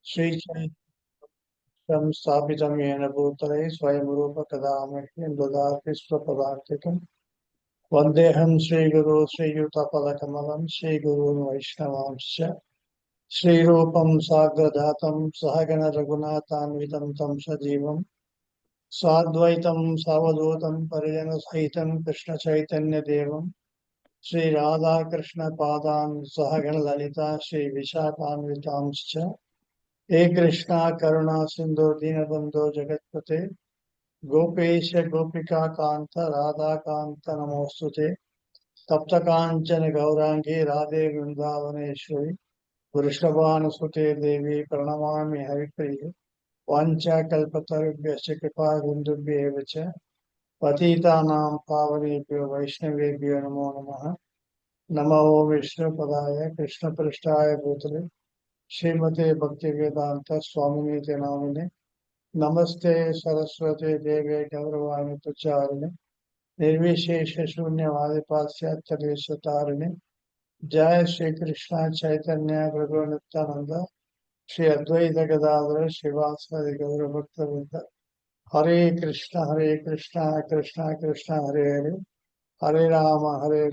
श्रीचैतन्यं स्थापितं येन भूतले स्वयं रूप कदा मह्यं ददाति स्वपदान्तिकं वन्देऽहं श्रीगुरो श्रीयुतपदकमलं श्रीगुरून् वैष्णवांश्च श्रीरूपं साग्रजातं सहगण रघुनाथान्वितं तं सजीवं साद्वैतं सावधूतं परिजनसहितं कृष्णचैतन्यदेवं श्रीराधाकृष्णपादान् सहगण ललिता श्रीविशाखान्वितांश्च हे कृष्णा करुणा सिंधु दीनबंधो जगत्पते गोपेश गोपिका कांत राधा कांत नमोस्तुते तप्त कांचन गौरांगी राधे वृंदावनेश्वरी वृषभानुसुते देवी प्रणमामि हरिप्रिये वाञ्छाकल्पतरुभ्यश्च कृपा सिन्धुभ्येव च पतितानां पावनेभ्यो वैष्णवेभ्यो नमो नमः। नमो विष्णुपदाय कृष्णपृष्ठाय भूतले श्रीमते भक्तिवेदांत स्वामिनीति नामिने नमस्ते सरस्वती देवे गौरवाणी प्रचारिणे निर्विशेष शून्यवादी पाश्चात्यदेशतारिणे जय श्री कृष्ण चैतन्य प्रभु नित्यानंद श्री अद्वैत गदाधर श्रीवासादि गौर भक्तवृंद हरे कृष्ण कृष्ण कृष्ण हरे हरे हरे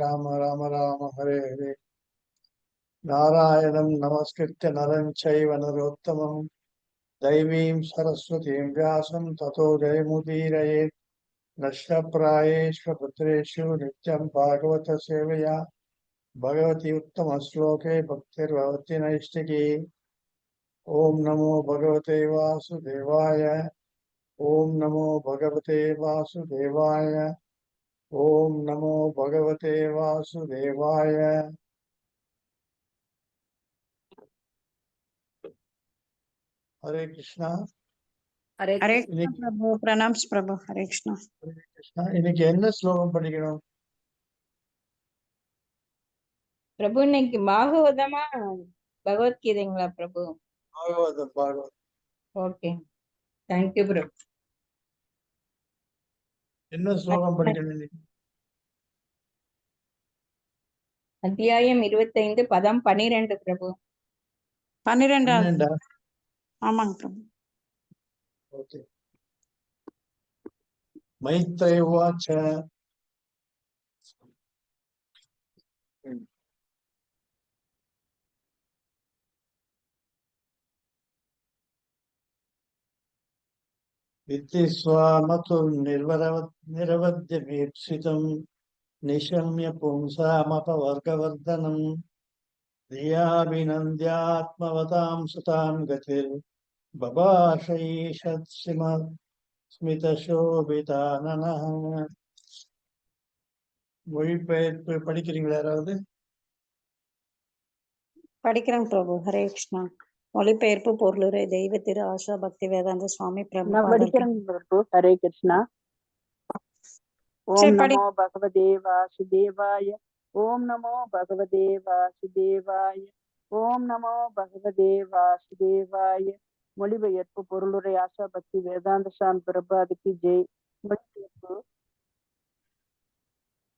राम राम राम हरे हरे नारायणं नमस्कृत्य नरं चैव नरोत्तमं दैवीं सरस्वतीं व्यासं ततो जयमुदीरयेत् नष्टप्रायेष्वपुत्रेषु नित्यं भागवत सेवया भगवती उत्तमश्लोके भक्तिर्भवति नैष्टिकी। ॐ नमो भगवते वासुदेवाय ॐ नमो भगवते वासुदेवाय ॐ नमो भगवते वासुदेवाय। हरे कृष्णा हरे இன்னைக்கு कृष्ण प्रभु प्रणाम प्रभु हरे कृष्ण हरे कृष्णा இன்னைக்கு என்ன ஸ்லோகம் படிக்கணும் பிரபு? இன்னைக்கு பாகவதமா பகவத்கீதைங்களா பிரபு? பாகவதம் பாகவதம் ஓகே, தேங்க்யூ பிரபு. என்ன ஸ்லோகம் படிக்கணும் இன்னைக்கு அத்தியாயம் 25 பதம் 12 பிரபு. 12 பன்னெண்டா ஆமாங்க பிரபு. ஓகே மைத்ரேய உவாச்ச विद्धि स्वामतुं निरवध्यभीप्सितं निशम्य पुंसामपवर्गवर्धनं धियाभिनन्द्यात्मवतां सुतां गतिर्बभाषैषत्सिम स्मितशोभिताननः। மொழிபெயர்ப்பு படிக்கிறீங்களா யாராவது? படிக்கிறேன் பிரபு. ஹரே கிருஷ்ணா. மொழிபெயர்ப்பு பொருளுரை தெய்வ திரு ஆஷா பக்தி வேதாந்த சுவாமி பிரபு. நான் படிக்கிறேன் பிரபு. ஹரே கிருஷ்ணா. ஓம் நமோ பகவதே வாசுதேவாய ஓம் நமோ பகவதே வாசுதேவாய ஓம் நமோ பகவதே வாசுதேவாய. மொழிபெயர்ப்பு பொருளுரை ஆஷா பக்தி வேதாந்த சுவாமி பிரபாதுக்கு ஜெய்.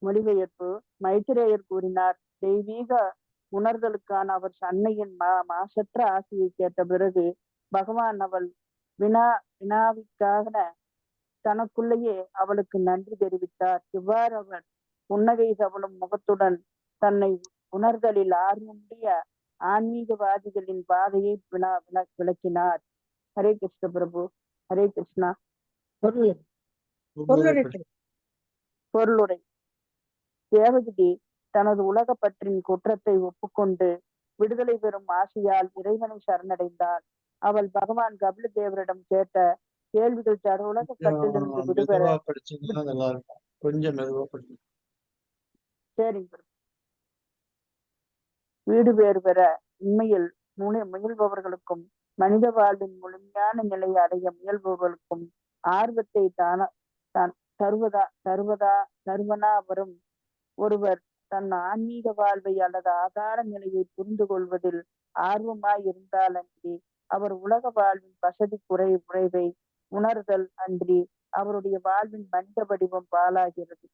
மொழிபெயர்ப்பு மைத்ரேயர் கூறினார், தெய்வீக உணர்தலுக்கான அவர் அன்னையின் மாசற்ற ஆசையை கேட்ட பிறகு பகவான் அவள் வினாவிற்காக தனக்குள்ளேயே அவளுக்கு நன்றி தெரிவித்தார். இவ்வாறு அவர் புன்னகை தவழும் முகத்துடன் தன்னை உணர்தலில் ஆர்வமுடைய ஆன்மீகவாதிகளின் பாதையை விளக்கினார். ஹரே கிருஷ்ண பிரபு. ஹரே கிருஷ்ணா. பொருளுரை. தேவகிரி தனது உலக பற்றின் குற்றத்தை ஒப்புக்கொண்டு விடுதலை பெறும் ஆசையால் இறைவனை சரணடைந்தாள். அவள் பகவான் கபில தேவரிடம் கேட்ட கேள்விகள் உலக கட்டிலிருந்து விடுபெற. சரிங்க. வீடு பேறு பெற உண்மையில் முயல்பவர்களுக்கும் மனித வாழ்வின் முழுமையான நிலையை அடைய முயல்பவர்களுக்கும் ஆர்வத்தை தருவனா வரும் ஒருவர் தன் ஆன்மீக வாழ்வை அல்லது ஆதார நிலையை புரிந்து கொள்வதில் ஆர்வமாய் இருந்தால் அன்றி அவர் உலக வாழ்வின் வசதி குறைவை உணர்தல் அன்றி அவருடைய வாழ்வின் மனித வடிவம் பாழாகிறது.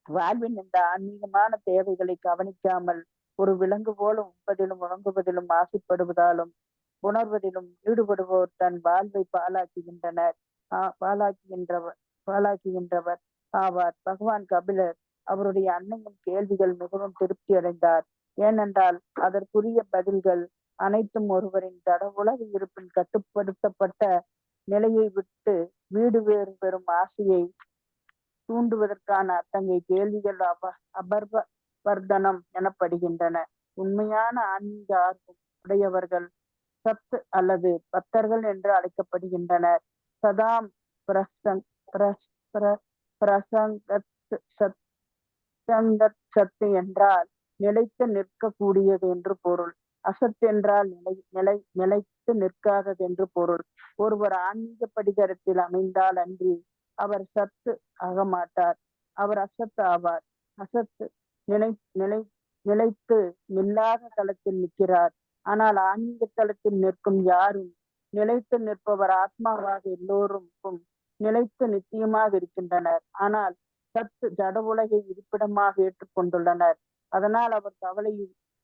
வாழ்வின் இந்த ஆன்மீகமான தேவைகளை கவனிக்காமல் ஒரு விலங்கு போல உண்பதிலும் உறங்குவதிலும் ஆசைப்படுவதாலும் உணர்வதிலும் ஈடுபடுவோர் தன் வாழ்வை பாழாக்குகின்றவர் ஆவார். பகவான் கபிலர் அவருடைய அன்னையின் கேள்விகள் மிகவும் திருப்தி அடைந்தார். ஏனென்றால் அதற்குரிய பதில்கள் அனைத்தும் ஒருவரின் உலக இருப்பின் கட்டுப்படுத்தப்பட்ட நிலையை விட்டு வீடு வேறு பெறும் ஆசையை தூண்டுவதற்கான அத்தகைய கேள்விகள் அபர்வர்தனம் எனப்படுகின்றன. உண்மையான ஆன்மீக ஆர்வம் உடையவர்கள் சத் அல்லது பக்தர்கள் என்று அழைக்கப்படுகின்றனர். சதாம் சத்து என்றால் நிலைத்து நிற்கக்கூடியது என்று பொருள். அசத் என்றால் நிலைத்து நிற்காதது என்று பொருள். ஒருவர் ஆன்மீக படிகரத்தில் அமைந்தால் அன்றி அவர் சத்து ஆக மாட்டார், அவர் அசத்து ஆவார். அசத்து நிலைத்து நில்லாத தளத்தில் நிற்கிறார். ஆனால் ஆன்மீக தளத்தில் நிற்கும் யாரும் நிலைத்து நிற்பவர் ஆத்மாவாக எல்லோருக்கும் நிலைத்து நிச்சயமாக இருக்கின்றனர். ஆனால் சத்து ஜட உலகை இருப்பிடமாக ஏற்றுக்கொண்டுள்ளனர். அதனால் அவர்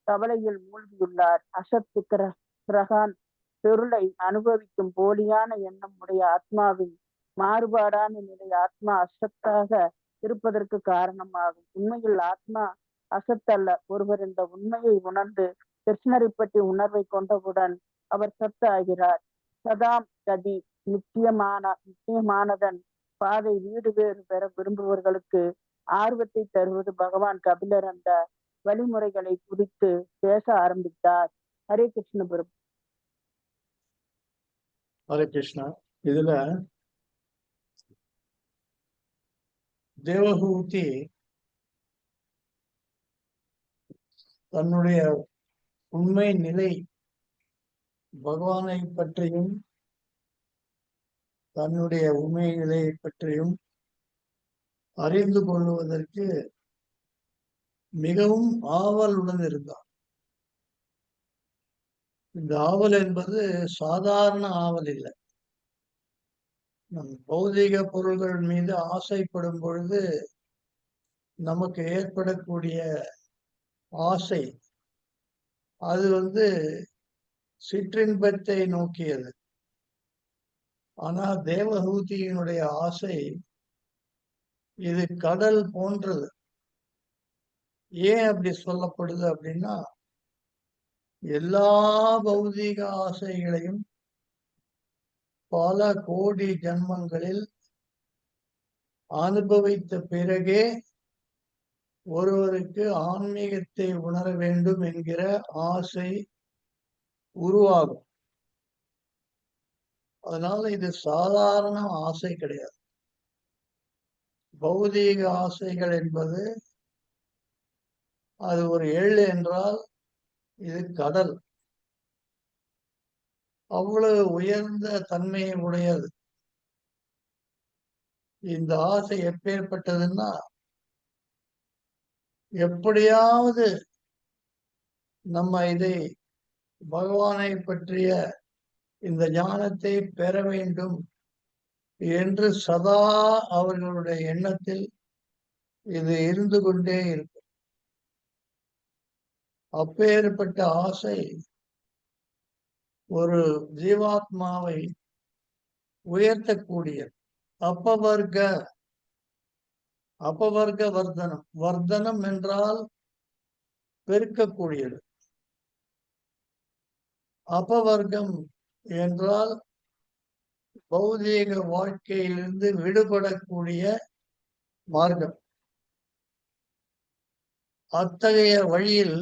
கவலையில் மூழ்கியுள்ளார். அசத்து கிரகான் பொருளை அனுபவிக்கும் போலியான எண்ணம் உடைய ஆத்மாவின் மாறுபாடான நிலை ஆத்மா அசத்தாக இருப்பதற்கு காரணமாகும். உண்மையில் ஆத்மா அசத்தல்ல. ஒருவர் இந்த உண்மையை உணர்ந்து கிருஷ்ணரை பற்றி உணர்வை கொண்டவுடன் அவர் சத்து ஆகிறார். சதாம் கதி நிச்சயமானதன் பாதை வீடு வேறு பெற விரும்புபவர்களுக்கு ஆர்வத்தை தருவது. பகவான் கபிலர் அந்த வழிமுறைகளை குறித்து பேச ஆரம்பித்தார். ஹரே கிருஷ்ண பிரபு. ஹரே கிருஷ்ணா. இதுல தேவஹூதி தன்னுடைய உண்மை நிலை பகவானை பற்றியும் தன்னுடைய உண்மை நிலையை பற்றியும் அறிந்து கொள்வதற்கு மிகவும் ஆவலுடன் இருந்தார். இந்த ஆவல் என்பது சாதாரண ஆவல் இல்லை. நம் பௌதிக பொருள்கள் மீது ஆசைப்படும் பொழுது நமக்கு ஏற்படக்கூடிய ஆசை அது சிற்றின்பத்தை நோக்கியது. ஆனா தேவஹூதியினுடைய ஆசை இது கடல் போன்றது. ஏன் அப்படி சொல்லப்படுது அப்படின்னா, எல்லா பௌதீக ஆசைகளையும் பல கோடி ஜன்மங்களில் அனுபவித்த பிறகே ஒருவருக்கு ஆன்மீகத்தை உணர வேண்டும் என்கிற ஆசை உருவாகும். அதனால இது சாதாரண ஆசை கிடையாது. பௌதீக ஆசைகள் என்பது அது ஒரு எள் என்றால் இது கடல். அவ்வளவு உயர்ந்த தன்மையை உடையது. இந்த ஆசை எப்பேற்பட்டதுன்னா, எப்படியாவது நம்ம இதை பகவானை பற்றிய இந்த ஞானத்தை பெற வேண்டும் என்று சதா அவர்களுடைய எண்ணத்தில் இது இருந்து கொண்டே இருக்கும். அப்பேற்பட்ட ஆசை ஒரு ஜீவாத்மாவை உயர்த்தக்கூடிய அபவர்க்க வர்த்தனம். வர்த்தனம் என்றால் பெருக்கக்கூடியது. அபவர்க்கம் என்றால் பௌதீக வாழ்க்கையிலிருந்து விடுபடக்கூடிய மார்க்கம். அத்தகைய வழியில்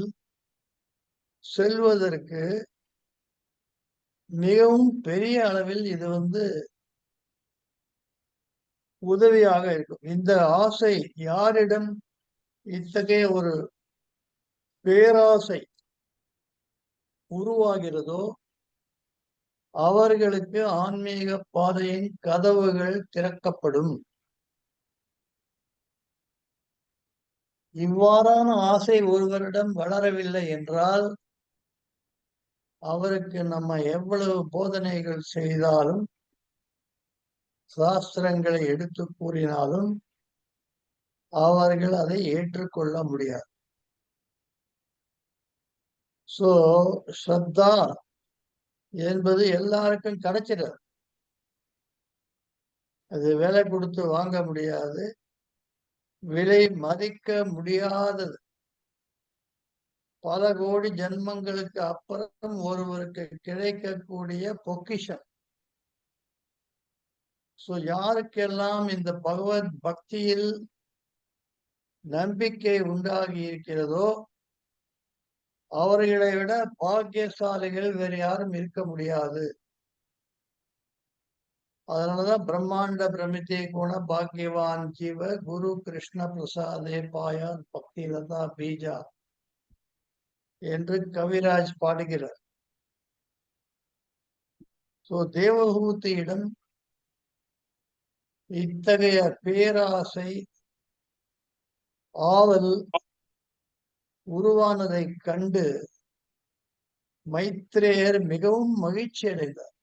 செல்வதற்கு மிகவும் பெரிய அளவில் இது உதவியாக இருக்கும். இந்த ஆசை யாரிடம் இத்தகைய ஒரு பேராசை உருவாகிறதோ அவர்களுக்கு ஆன்மீக பாதையின் கதவுகள் திறக்கப்படும். இவ்வாறான ஆசை ஒருவரிடம் வளரவில்லை என்றால் அவருக்கு நம்ம எவ்வளவு போதனைகள் செய்தாலும் சாஸ்திரங்களை எடுத்து கூறினாலும் அவர்கள் அதை ஏற்றுக்கொள்ள முடியாது. சோ ஸ்ரத்தா என்பது எல்லாருக்கும் கிடைச்சிடும். அது விலை கொடுத்து வாங்க முடியாது, விலை மதிக்க முடியாதது. பல கோடி ஜென்மங்களுக்கு அப்புறம் ஒருவருக்கு கிடைக்கக்கூடிய பொக்கிஷம். யாருக்கெல்லாம் இந்த பகவத் பக்தியில் நம்பிக்கை உண்டாகி இருக்கிறதோ அவர்களை விட பாக்கியசாலிகள் வேறு யாரும் இருக்க முடியாது. அதனாலதான் பிரம்மாண்ட பிரமிதே குண பாக்கியவான் ஜீவ குரு கிருஷ்ண பிரசாதே பாயான் பக்தி லதா பீஜா என்று கவிராஜ் பாடுகிறார். தேவஹூதியிடம் இத்தகைய பேராசை ஆவல் உருவானதை கண்டு மைத்ரேயர் மிகவும் மகிழ்ச்சி அடைந்தார்.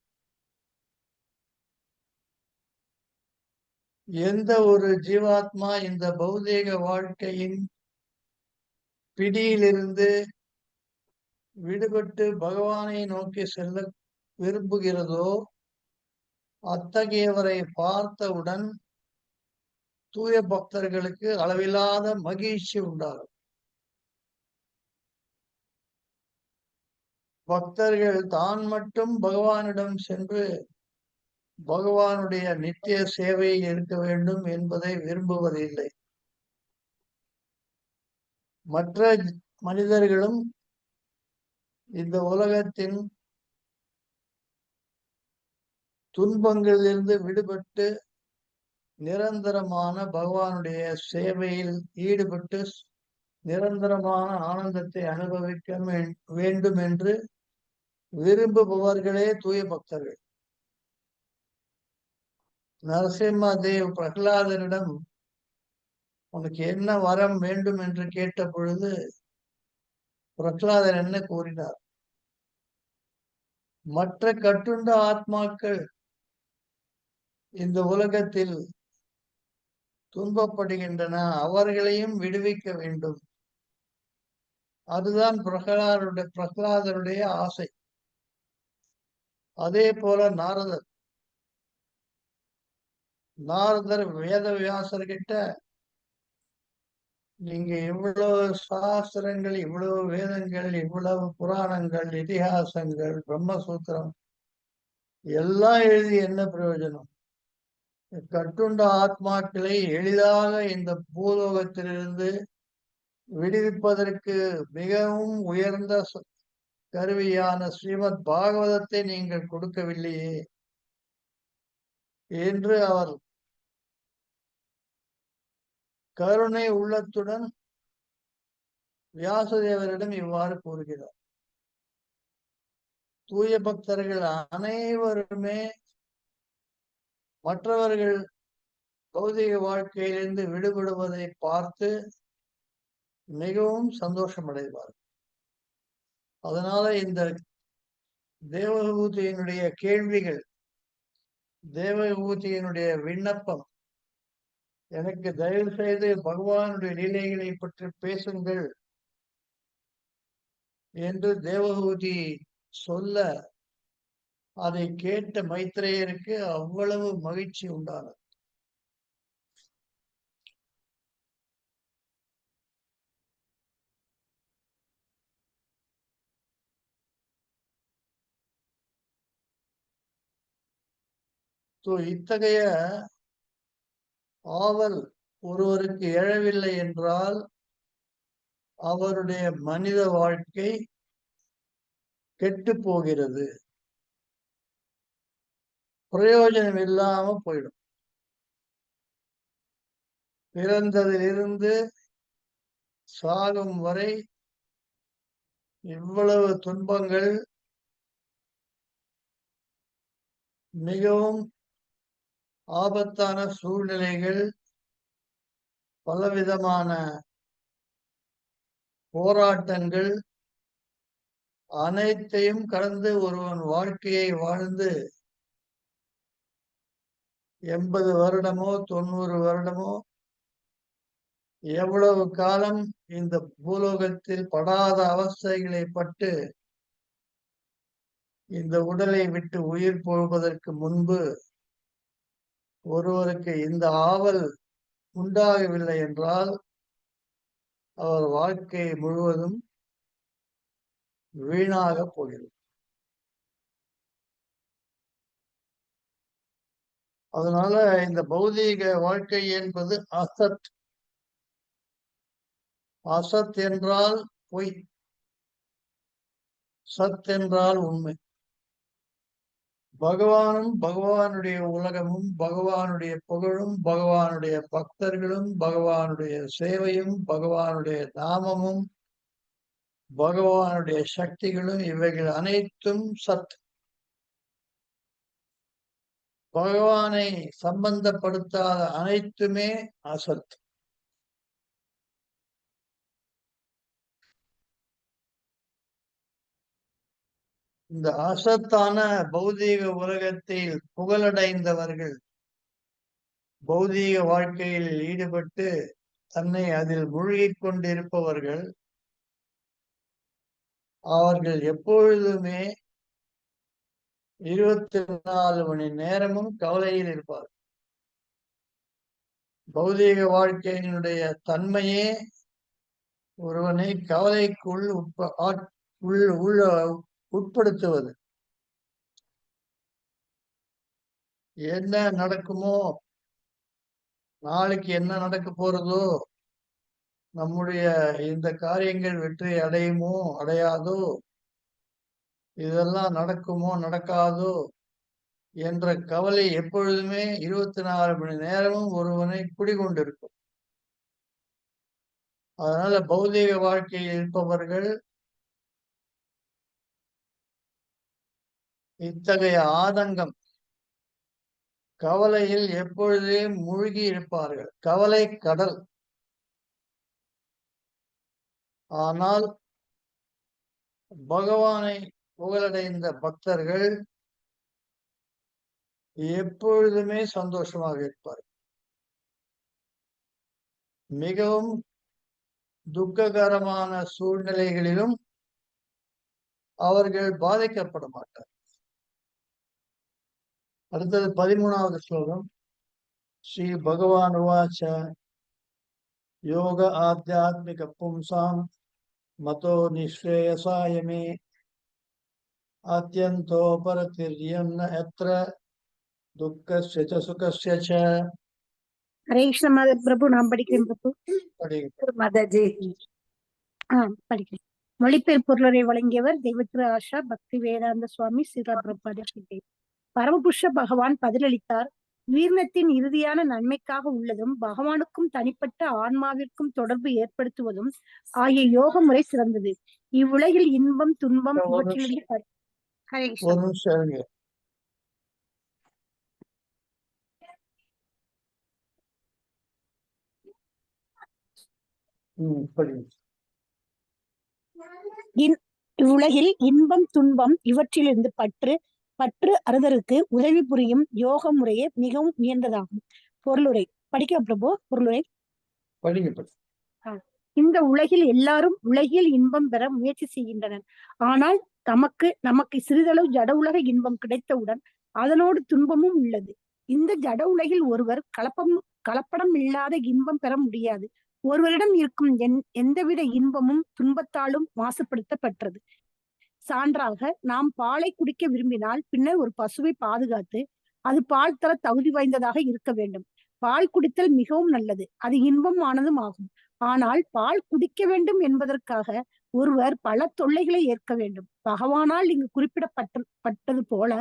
எந்த ஒரு ஜீவாத்மா இந்த பௌதீக வாழ்க்கையின் பிடியிலிருந்து விடுபட்டு பகவானை நோக்கி செல்ல விரும்புகிறதோ அத்தகையவரை பார்த்தவுடன் தூய பக்தர்களுக்கு அளவில்லாத மகிழ்ச்சி உண்டாகும். பக்தர்கள் தான் மட்டும் பகவானிடம் சென்று பகவானுடைய நித்திய சேவையில் இருக்க வேண்டும் என்பதை விரும்புவதில்லை. மற்ற மனிதர்களும் இந்த உலகத்தின் துன்பங்களிலிருந்து விடுபட்டு நிரந்தரமான பகவானுடைய சேவையில் ஈடுபட்டு நிரந்தரமான ஆனந்தத்தை அனுபவிக்க வேண்டும் என்று விரும்புபவர்களே தூய பக்தர்கள். நரசிம்மதேவ் பிரகலாதனிடம் உனக்கு என்ன வரம் வேண்டும் என்று கேட்ட பொழுது பிரகலாதன் என்ன கூறினார்? மற்ற கட்டுண்ட ஆத்மாக்கள் இந்த உலகத்தில் துன்பப்படுகின்றன, அவர்களையும் விடுவிக்க வேண்டும். அதுதான் பிரகலாதனுடைய ஆசை. அதே போல நாரதர் வேதவியாசர்கிட்ட நீங்க இவ்வளவு சாஸ்திரங்கள், இவ்வளவு வேதங்கள், இவ்வளவு புராணங்கள், இதிகாசங்கள், பிரம்மசூத்திரம் எல்லாம் எழுதி என்ன பிரயோஜனம்? கட்டுண்ட ஆத்மாக்களை எளிதாக இந்த பூலோகத்திலிருந்து விடுவிப்பதற்கு மிகவும் உயர்ந்த கருவியான ஸ்ரீமத் பாகவதத்தை நீங்கள் கொடுக்கவில்லையே என்று அவர் கருணை உள்ளத்துடன் வியாசதேவரிடம் இவ்வாறு கூறுகிறார். தூய பக்தர்கள் அனைவருமே மற்றவர்கள் பௌதிக வாழ்க்கையிலிருந்து விடுபடுவதை பார்த்து மிகவும் சந்தோஷம் அடைவார். அதனால இந்த தேவகூதியினுடைய கேள்விகள், தேவகூதியினுடைய விண்ணப்பம், எனக்கு தயவு செய்து பகவானுடைய லீலைகளை பற்றி பேசுங்கள் என்று தேவகூதி சொல்ல அதை கேட்ட மைத்ரேயருக்கு அவ்வளவு மகிழ்ச்சி உண்டானது. இத்தகைய ஆவல் ஒருவருக்கு எழவில்லை என்றால் அவருடைய மனித வாழ்க்கை கெட்டு போகிறது, பிரயோஜனம் இல்லாம போயிடும். பிறந்ததிலிருந்து சாகும் வரை இவ்வளவு துன்பங்கள், மிகவும் ஆபத்தான சூழ்நிலைகள், பலவிதமான போராட்டங்கள் அனைத்தையும் கடந்து ஒருவன் வாழ்க்கையை வாழ்ந்து 80 வருடமோ 90 வருடமோ எவ்வளவு காலம் இந்த பூலோகத்தில் படாத அவஸ்தைகளை பட்டு இந்த உடலை விட்டு உயிர் போவதற்கு முன்பு ஒருவருக்கு இந்த ஆவல் உண்டாகவில்லை என்றால் அவர் வாழ்க்கை முழுவதும் வீணாக போகிறது. அதனால இந்த பௌதீக வாழ்க்கை என்பது அசத். அசத் என்றால் பொய், சத் என்றால் உண்மை. பகவானும் பகவானுடைய உலகமும் பகவானுடைய புகழும் பகவானுடைய பக்தர்களும் பகவானுடைய சேவையும் பகவானுடைய நாமமும் பகவானுடைய சக்திகளும் இவைகள் அனைத்தும் சத். பகவானை சம்பந்தப்படுத்தாத அனைத்துமே அசத். இந்த அசத்தான பௌதீக உலகத்தில் புகழடைந்தவர்கள், பௌதீக வாழ்க்கையில் ஈடுபட்டு தன்னை அதில் மூழ்கிக் கொண்டிருப்பவர்கள், அவர்கள் எப்பொழுதுமே 24 மணி நேரமும் கவலையில் இருப்பார். பௌதீக வாழ்க்கையினுடைய தன்மையே ஒருவனை கவலைக்குள் உட்படுத்துவது. என்ன நடக்குமோ, நாளைக்கு என்ன நடக்க போறதோ, நம்முடைய இந்த காரியங்கள் வெற்றி அடையுமோ அடையாதோ, இதெல்லாம் நடக்குமோ நடக்காதோ என்ற கவலை எப்பொழுதுமே 24 மணி நேரமும் ஒருவனை குடிகொண்டிருக்கும். அதனால பௌதீக வாழ்க்கையில் இருப்பவர்கள் இத்தகைய ஆதங்கம், கவலையில் எப்பொழுதே மூழ்கி இருப்பார்கள். கவலை கடல். ஆனால் பகவானை புகழடைந்த பக்தர்கள் எப்பொழுதுமே சந்தோஷமாக இருப்பார். மிகவும் துக்ககரமான சூழ்நிலைகளிலும் அவர்கள் பாதிக்கப்பட மாட்டார். அடுத்தது 13வது ஸ்லோகம். ஸ்ரீ பகவான் உவாச்ச யோக ஆத்யாத்மிக பும்சாம் மதோ நிஸ்ரேயசாய மே ஆத்யந்தோபரதிர்யம் ந யத்ர துக்கஸ்ய ச சுகஸ்ய ச. ஹரே கிருஷ்ண பிரபு. நான் படிக்கிறேன் பிரபு. மாதாஜி. படிக்கிறேன். மொழிபெயர்ப்புரை வழங்கியவர் தெய்வத்திரு ஆஷா பக்தி வேதாந்த சுவாமி ஸ்ரீல பிரபாத. பரமபுருஷ பகவான் பதிலளித்தார். உயிரினத்தின் இறுதியான நன்மைக்காக உள்ளதும் பகவானுக்கும் தனிப்பட்ட ஆன்மாவிற்கும் தொடர்பு ஏற்படுத்துவதும் ஆகிய யோக முறை சிறந்தது. இவ்வுலகில் இன்பம் துன்பம் இவற்றிலிருந்து இவ்வுலகில் இன்பம் துன்பம் இவற்றிலிருந்து பற்று அறுதலுக்கு உதவி புரியும் யோக முறையே மிகவும் உயர்ந்ததாகும். பொருளுரை படிக்க பிரபு. பொருளுரை. இந்த உலகில் எல்லாரும் உலகில் இன்பம் பெற முயற்சி செய்கின்றனர். ஆனால் நமக்கு சிறிதளவு ஜட உலக இன்பம் கிடைத்தவுடன் அதனோடு துன்பமும் உள்ளது. இந்த ஜட உலகில் ஒருவர் கலப்படம் இல்லாத இன்பம் பெற முடியாது. ஒருவரிடம் இருக்கும் எந்தவித இன்பமும் துன்பத்தாலும் மாசுபடுத்தப்பட்டது. சான்றாக, நாம் பாலை குடிக்க விரும்பினால் பின்னர் ஒரு பசுவை பாதுகாத்து அது பால் தர தகுதி வாய்ந்ததாக இருக்க வேண்டும். பால் குடித்தல் மிகவும் நல்லது, அது இன்பம் ஆனதும் ஆகும். ஆனால் பால் குடிக்க வேண்டும் என்பதற்காக ஒருவர் பல தொல்லைகளை ஏற்க வேண்டும். பகவானால் இங்கு குறிப்பிடப்பட்டது போல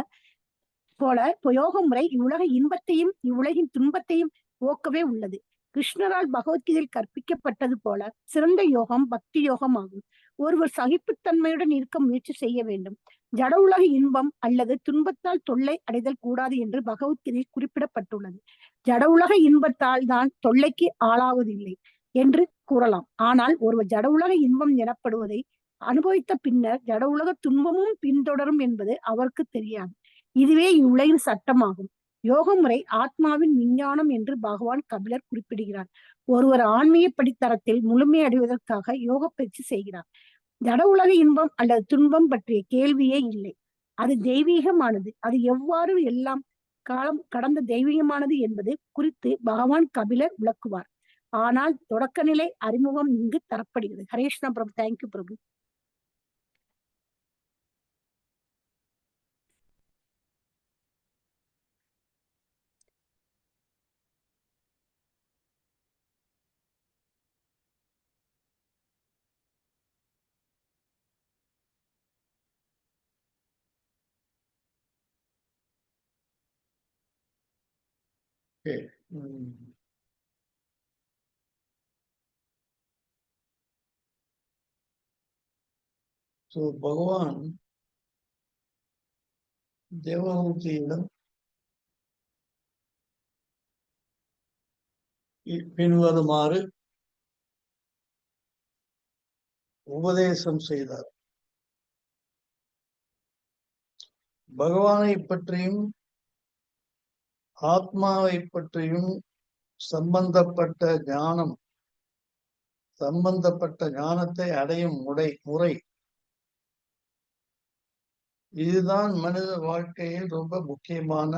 யோக முறை இவ்வுலக இன்பத்தையும் இவ்வுலகின் துன்பத்தையும் போக்கவே உள்ளது. கிருஷ்ணரால் பகவத்கீதையில் கற்பிக்கப்பட்டது போல சிறந்த யோகம் பக்தி யோகம் ஆகும். ஒருவர் சகிப்புத்தன்மையுடன் இருக்க முயற்சி செய்ய வேண்டும். ஜட உலக இன்பம் அல்லது துன்பத்தால் தொல்லை அடைதல் கூடாது என்று பகவத்கீதையில் குறிப்பிடப்பட்டுள்ளது. ஜட உலக இன்பத்தால் தான் தொல்லைக்கு ஆளாவதில்லை என்று கூறலாம். ஆனால் ஒருவர் ஜட உலக இன்பம் எனப்படுவதை அனுபவித்த பின்னர் ஜட உலக துன்பமும் பின்தொடரும் என்பது அவருக்கு தெரியாது. இதுவே இவ்வுலகின் சட்டமாகும். யோக முறை ஆத்மாவின் விஞ்ஞானம் என்று பகவான் கபிலர் குறிப்பிடுகிறார். ஒருவர் ஆன்மீக படித்தரத்தில் முழுமை அடைவதற்காக யோக பயிற்சி செய்கிறார். ஜட உலக இன்பம் அல்லது துன்பம் பற்றிய கேள்வியே இல்லை. அது தெய்வீகமானது. அது எவ்வாறு எல்லாம் காலம் கடந்த தெய்வீகமானது என்பது குறித்து பகவான் கபிலர் விளக்குவார். ஆனால் தொடக்க நிலை அறிமுகம் இங்கு தரப்படுகிறது. ஹரேஷ்ணா பிரபு. தேங்க்யூ பிரபு. பகவான் தேவமூர்த்தியிடம் பின்வருமாறு உபதேசம் செய்தார். பகவானை பற்றியும் ஆத்மாவை பற்றியும் சம்பந்தப்பட்ட ஞானத்தை அடையும் முறை இதுதான் மனித வாழ்க்கையில் ரொம்ப முக்கியமான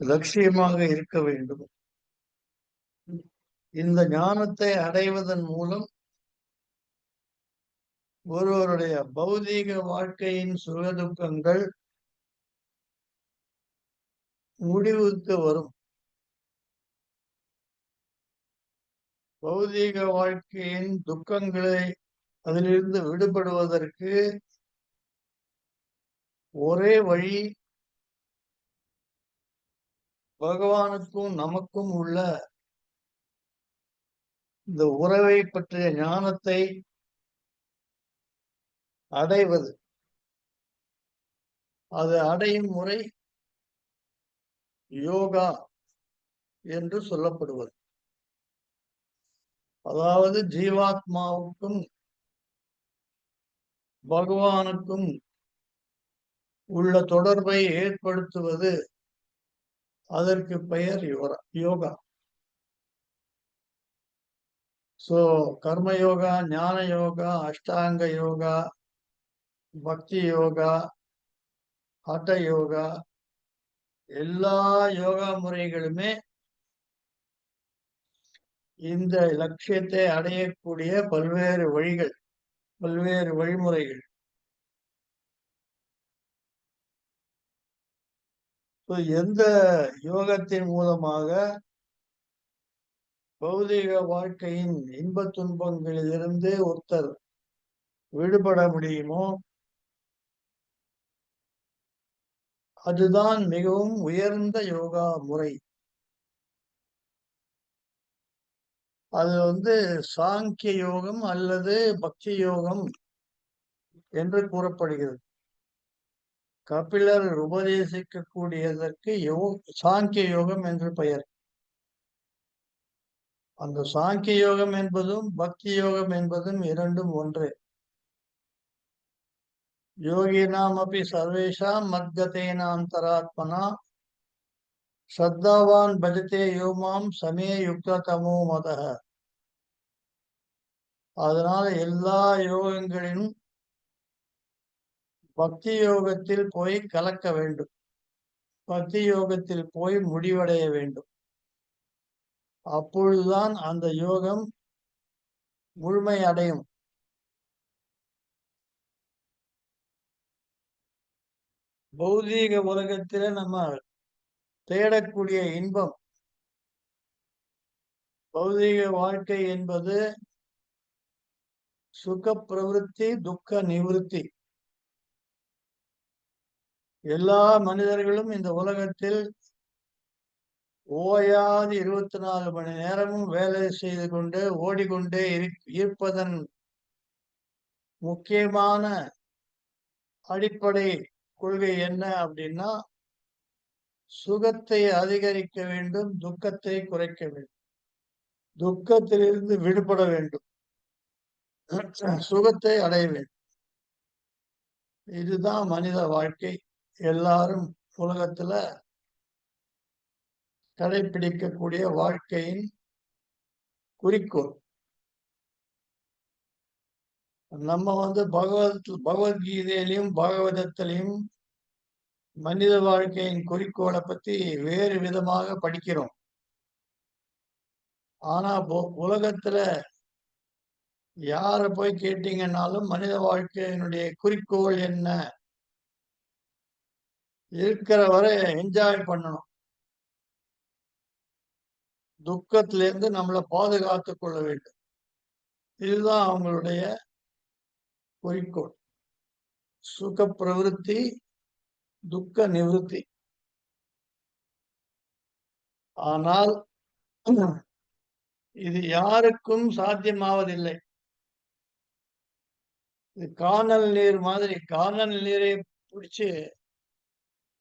லட்சியமாக இருக்க வேண்டும். இந்த ஞானத்தை அடைவதன் மூலம் ஒருவருடைய பௌதீக வாழ்க்கையின் சுகதுக்கங்கள் முடிவுக்கு வரும். பௌதீக வாழ்க்கையின் துக்கங்களை அதிலிருந்து விடுபடுவதற்கு ஒரே வழி பகவானுக்கும் நமக்கும் உள்ள இந்த உறவை பற்றிய ஞானத்தை அடைவது. அது அடையும் முறை யோகா என்று சொல்லப்படுவது. அதாவது ஜீவாத்மாவுக்கும் பகவானுக்கும் உள்ள தொடர்பை ஏற்படுத்துவது. அதற்கு பெயர் யோகா. கர்ம யோகா, ஞான யோகா, அஷ்டாங்க யோகா, பக்தி யோகா, ஹட யோகா, எல்லா யோகா முறைகளுமே இந்த லட்சியத்தை அடையக்கூடிய பல்வேறு வழிமுறைகள். எந்த யோகத்தின் மூலமாக பௌதிக வாழ்க்கையின் இன்ப துன்பங்களிலிருந்து ஒருத்தர் விடுபட முடியுமோ அதுதான் மிகவும் உயர்ந்த யோகா முறை. அது சாங்கிய யோகம் அல்லது பக்தி யோகம் என்று கூறப்படுகிறது. கபிலர் உபதேசிக்கக்கூடியதற்கு சாங்கிய யோகம் என்று பெயர். அந்த சாங்கிய யோகம் என்பதும் பக்தி யோகம் என்பதும் இரண்டும் ஒன்று. யோகினாம் அப்படி சர்வேஷாம் மத்கதேன அந்தராத்மனா ஸ்ரத்தாவான் பஜதே யோமாம் சமே யுக்த தமோ மதஹ. அதனால எல்லா யோகங்களிலும் பக்தி யோகத்தில் போய் கலக்க வேண்டும். பக்தி யோகத்தில் போய் முடிவடைய வேண்டும். அப்பொழுதுதான் அந்த யோகம் முழுமை அடையும். பௌதீக உலகத்தில நம்ம தேடக்கூடிய இன்பம், பௌதீக வாழ்க்கை என்பது சுக பிரவிற்த்தி, துக்க நிவிருத்தி. எல்லா மனிதர்களும் இந்த உலகத்தில் ஓயாது 24 மணி நேரமும் வேலை செய்து கொண்டு ஓடிக்கொண்டே இருப்பதன் முக்கியமான அடிப்படை கொள்கை என்ன அப்படின்னா, சுகத்தை அதிகரிக்க வேண்டும், துக்கத்தை குறைக்க வேண்டும். துக்கத்திலிருந்து விடுபட வேண்டும், சுகத்தை அடைய வேண்டும். இதுதான் மனித வாழ்க்கை. எல்லாரும் உலகத்துல கடைபிடிக்கக்கூடிய வாழ்க்கையின் குறிக்கோள். நம்ம பகவத்கீதையிலையும் பாகவதத்திலையும் மனித வாழ்க்கையின் குறிக்கோளை பத்தி வேறு விதமாக படிக்கிறோம். ஆனா உலகத்துல யார போய் கேட்டீங்கன்னாலும் மனித வாழ்க்கையினுடைய குறிக்கோள் என்ன, இருக்கிற வரை என்ஜாய் பண்ணணும், துக்கத்திலிருந்து நம்மளை பாதுகாத்துக் கொள்ள வேண்டும், இதுதான் அவங்களுடைய குறிக்கோள். சுக பிரவிற்த்தி, துக்க நிவிருத்தி. ஆனால் இது யாருக்கும் சாத்தியமாவதில்லை. இது காணல் நீர் மாதிரி. காணல் நீரை பிடிச்சு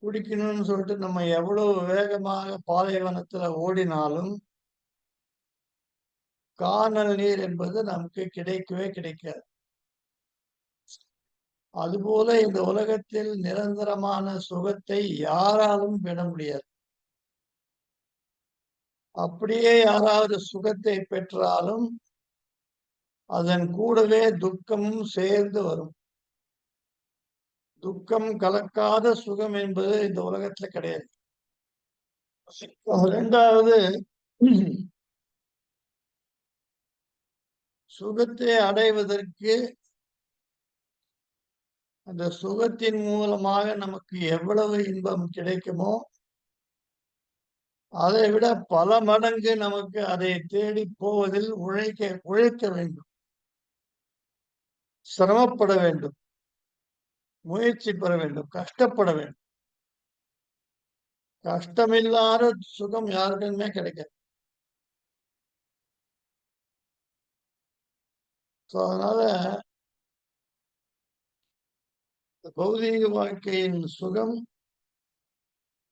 குடிக்கணும்னு சொல்லிட்டு நம்ம எவ்வளவு வேகமாக பாலைவனத்துல ஓடினாலும் காணல் நீர் என்பது நமக்கு கிடைக்கவே கிடைக்காது. அதுபோல இந்த உலகத்தில் நிரந்தரமான சுகத்தை யாராலும் பெற முடியாது. அப்படியே யாராவது சுகத்தை பெற்றாலும் அதன் கூடவே துக்கமும் சேர்ந்து வரும். துக்கம் கலக்காத சுகம் என்பது இந்த உலகத்துல கிடையாது. இரண்டாவது, சுகத்தை அடைவதற்கு அந்த சுகத்தின் மூலமாக நமக்கு எவ்வளவு இன்பம் கிடைக்குமோ அதை விட பல மடங்கு நமக்கு அதை தேடி போவதில் உழைக்க வேண்டும், சிரமப்பட வேண்டும், முயற்சி பெற வேண்டும், கஷ்டப்பட வேண்டும். கஷ்டமில்லாத சுகம் யாருக்குமே கிடைக்காது. அதனால பௌதீக வாழ்க்கையின் சுகம்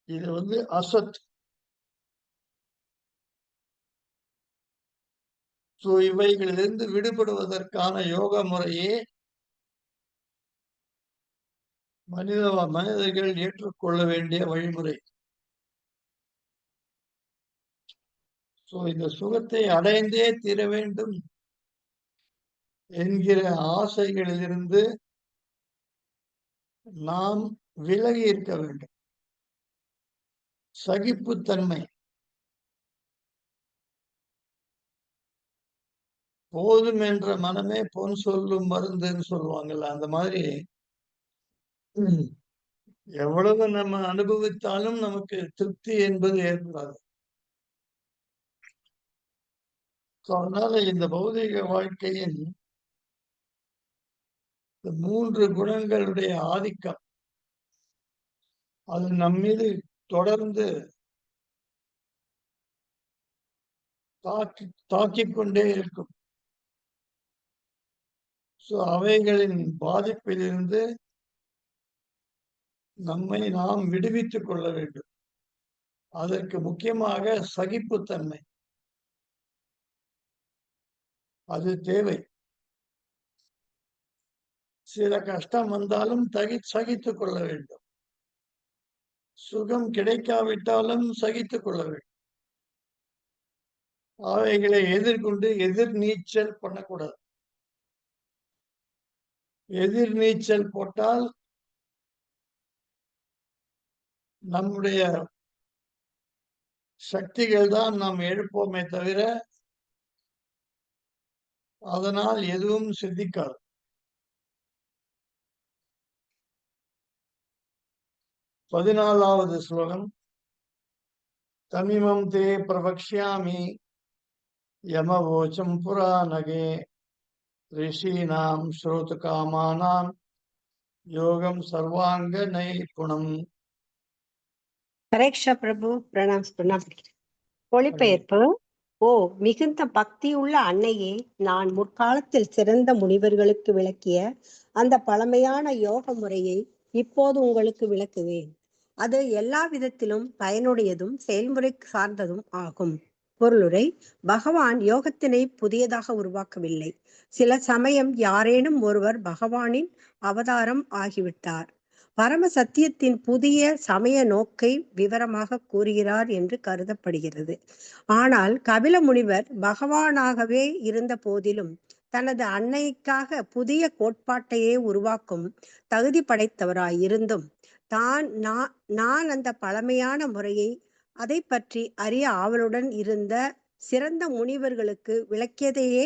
இது அசத். இவைகளிலிருந்து விடுபடுவதற்கான யோக முறையே மனிதர்கள் ஏற்றுக்கொள்ள வேண்டிய வழிமுறை. இந்த சுகத்தை அடைந்தே தீர வேண்டும் என்கிற ஆசைகளிலிருந்து நாம் விலகி இருக்க வேண்டும். சகிப்புத்தன்மை, போதும் என்ற மனமே பொன் சொல்லும் மருந்துன்னு சொல்லுவாங்கல்ல, அந்த மாதிரி எவ்வளவு நம்ம அனுபவித்தாலும் நமக்கு திருப்தி என்பது ஏற்படாது. அதனால இந்த பௌதிக வாழ்க்கையின் மூன்று குணங்களுடைய ஆதிக்கம் அது நம் மீது தொடர்ந்து தாக்கிக் கொண்டே இருக்கும். அவைகளின் பாதிப்பிலிருந்து நம்மை நாம் விடுவித்துக் கொள்ள வேண்டும். அதற்கு முக்கியமாக சகிப்புத்தன்மை அது தேவை. சில கஷ்டம் வந்தாலும் சகித்துக் கொள்ள வேண்டும். சுகம் கிடைக்காவிட்டாலும் சகித்துக் கொள்ள வேண்டும். அவைகளை எதிர்கொண்டு எதிர் நீச்சல் பண்ணக்கூடாது. எதிர் நீச்சல் போட்டால் நம்முடைய சக்திகள் தான் நாம் எழுப்போமே தவிர அதனால் எதுவும் சித்திக்காது. பதினாலாவது ஸ்லோகம். தமிமம் தே பிரபக்ஷ்யாமி யமவோச்சம் புராணகே ரிஷீனாம் ஸ்ரோத காமானாம் யோகம் சர்வாங்க நைபுணம். பரேக்ஷா பிரபு, பிரணாம். மொழிபெயர்ப்பு. ஓ மிகுந்த பக்தியுள்ள அன்னையே, நான் முற்காலத்தில் சிறந்த முனிவர்களுக்கு விளக்கிய அந்த பழமையான யோக முறையை இப்போது உங்களுக்கு விளக்குவேன். அது எல்லா விதத்திலும் பயனுடையதும் செயல்முறை சார்ந்ததும் ஆகும். பொருளுரை. பகவான் யோகத்தினை புதியதாக உருவாக்கவில்லை. சில சமயம் யாரேனும் ஒருவர் பகவானின் அவதாரம் ஆகிவிட்டார், பரம சத்தியத்தின் புதிய சமய நோக்கை விவரமாக கூறுகிறார் என்று கருதப்படுகிறது. ஆனால் கபில முனிவர் பகவானாகவே இருந்த போதிலும் தனது அன்னைக்காக புதிய கோட்பாட்டையே உருவாக்கும் தகுதி படைத்தவராய் இருந்தும் நான் அந்த பழமையான முறையை அதை பற்றி அறிய ஆவலுடன் இருந்த சிறந்த முனிவர்களுக்கு விளக்கியதையே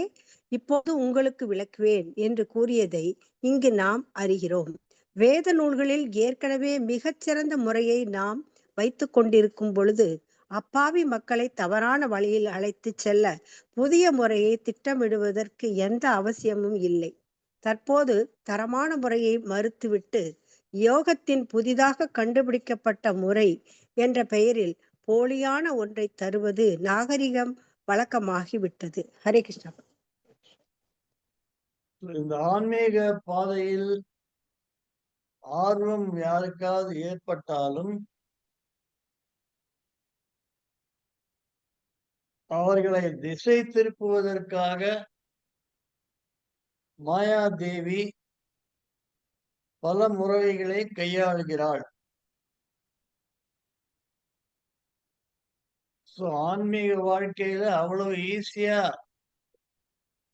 இப்போது உங்களுக்கு விளக்குவேன் என்று கூறியதை இங்கு நாம் அறிகிறோம். வேத நூல்களில் ஏற்கனவே மிகச்சிறந்த முறையை நாம் வைத்து கொண்டிருக்கும் பொழுது அப்பாவி மக்களை தவறான வழியில் அழைத்து செல்ல புதிய முறையை திட்டமிடுவதற்கு எந்த அவசியமும் இல்லை. தற்போது தரமான முறையை மறுத்துவிட்டு யோகத்தின் புதிதாக கண்டுபிடிக்கப்பட்ட முறை என்ற பெயரில் போலியான ஒன்றை தருவது நாகரிகம் வழக்கமாகிவிட்டது. ஹரே கிருஷ்ணா. இந்த ஆன்மீக பாதையில் ஆர்வம் யாருக்காவது ஏற்பட்டாலும் அவர்களை திசை திருப்புவதற்காக மாயாதேவி பல முறைகளை கையாளுகிறாள். ஆன்மீக வாழ்க்கையில அவ்வளவு ஈஸியா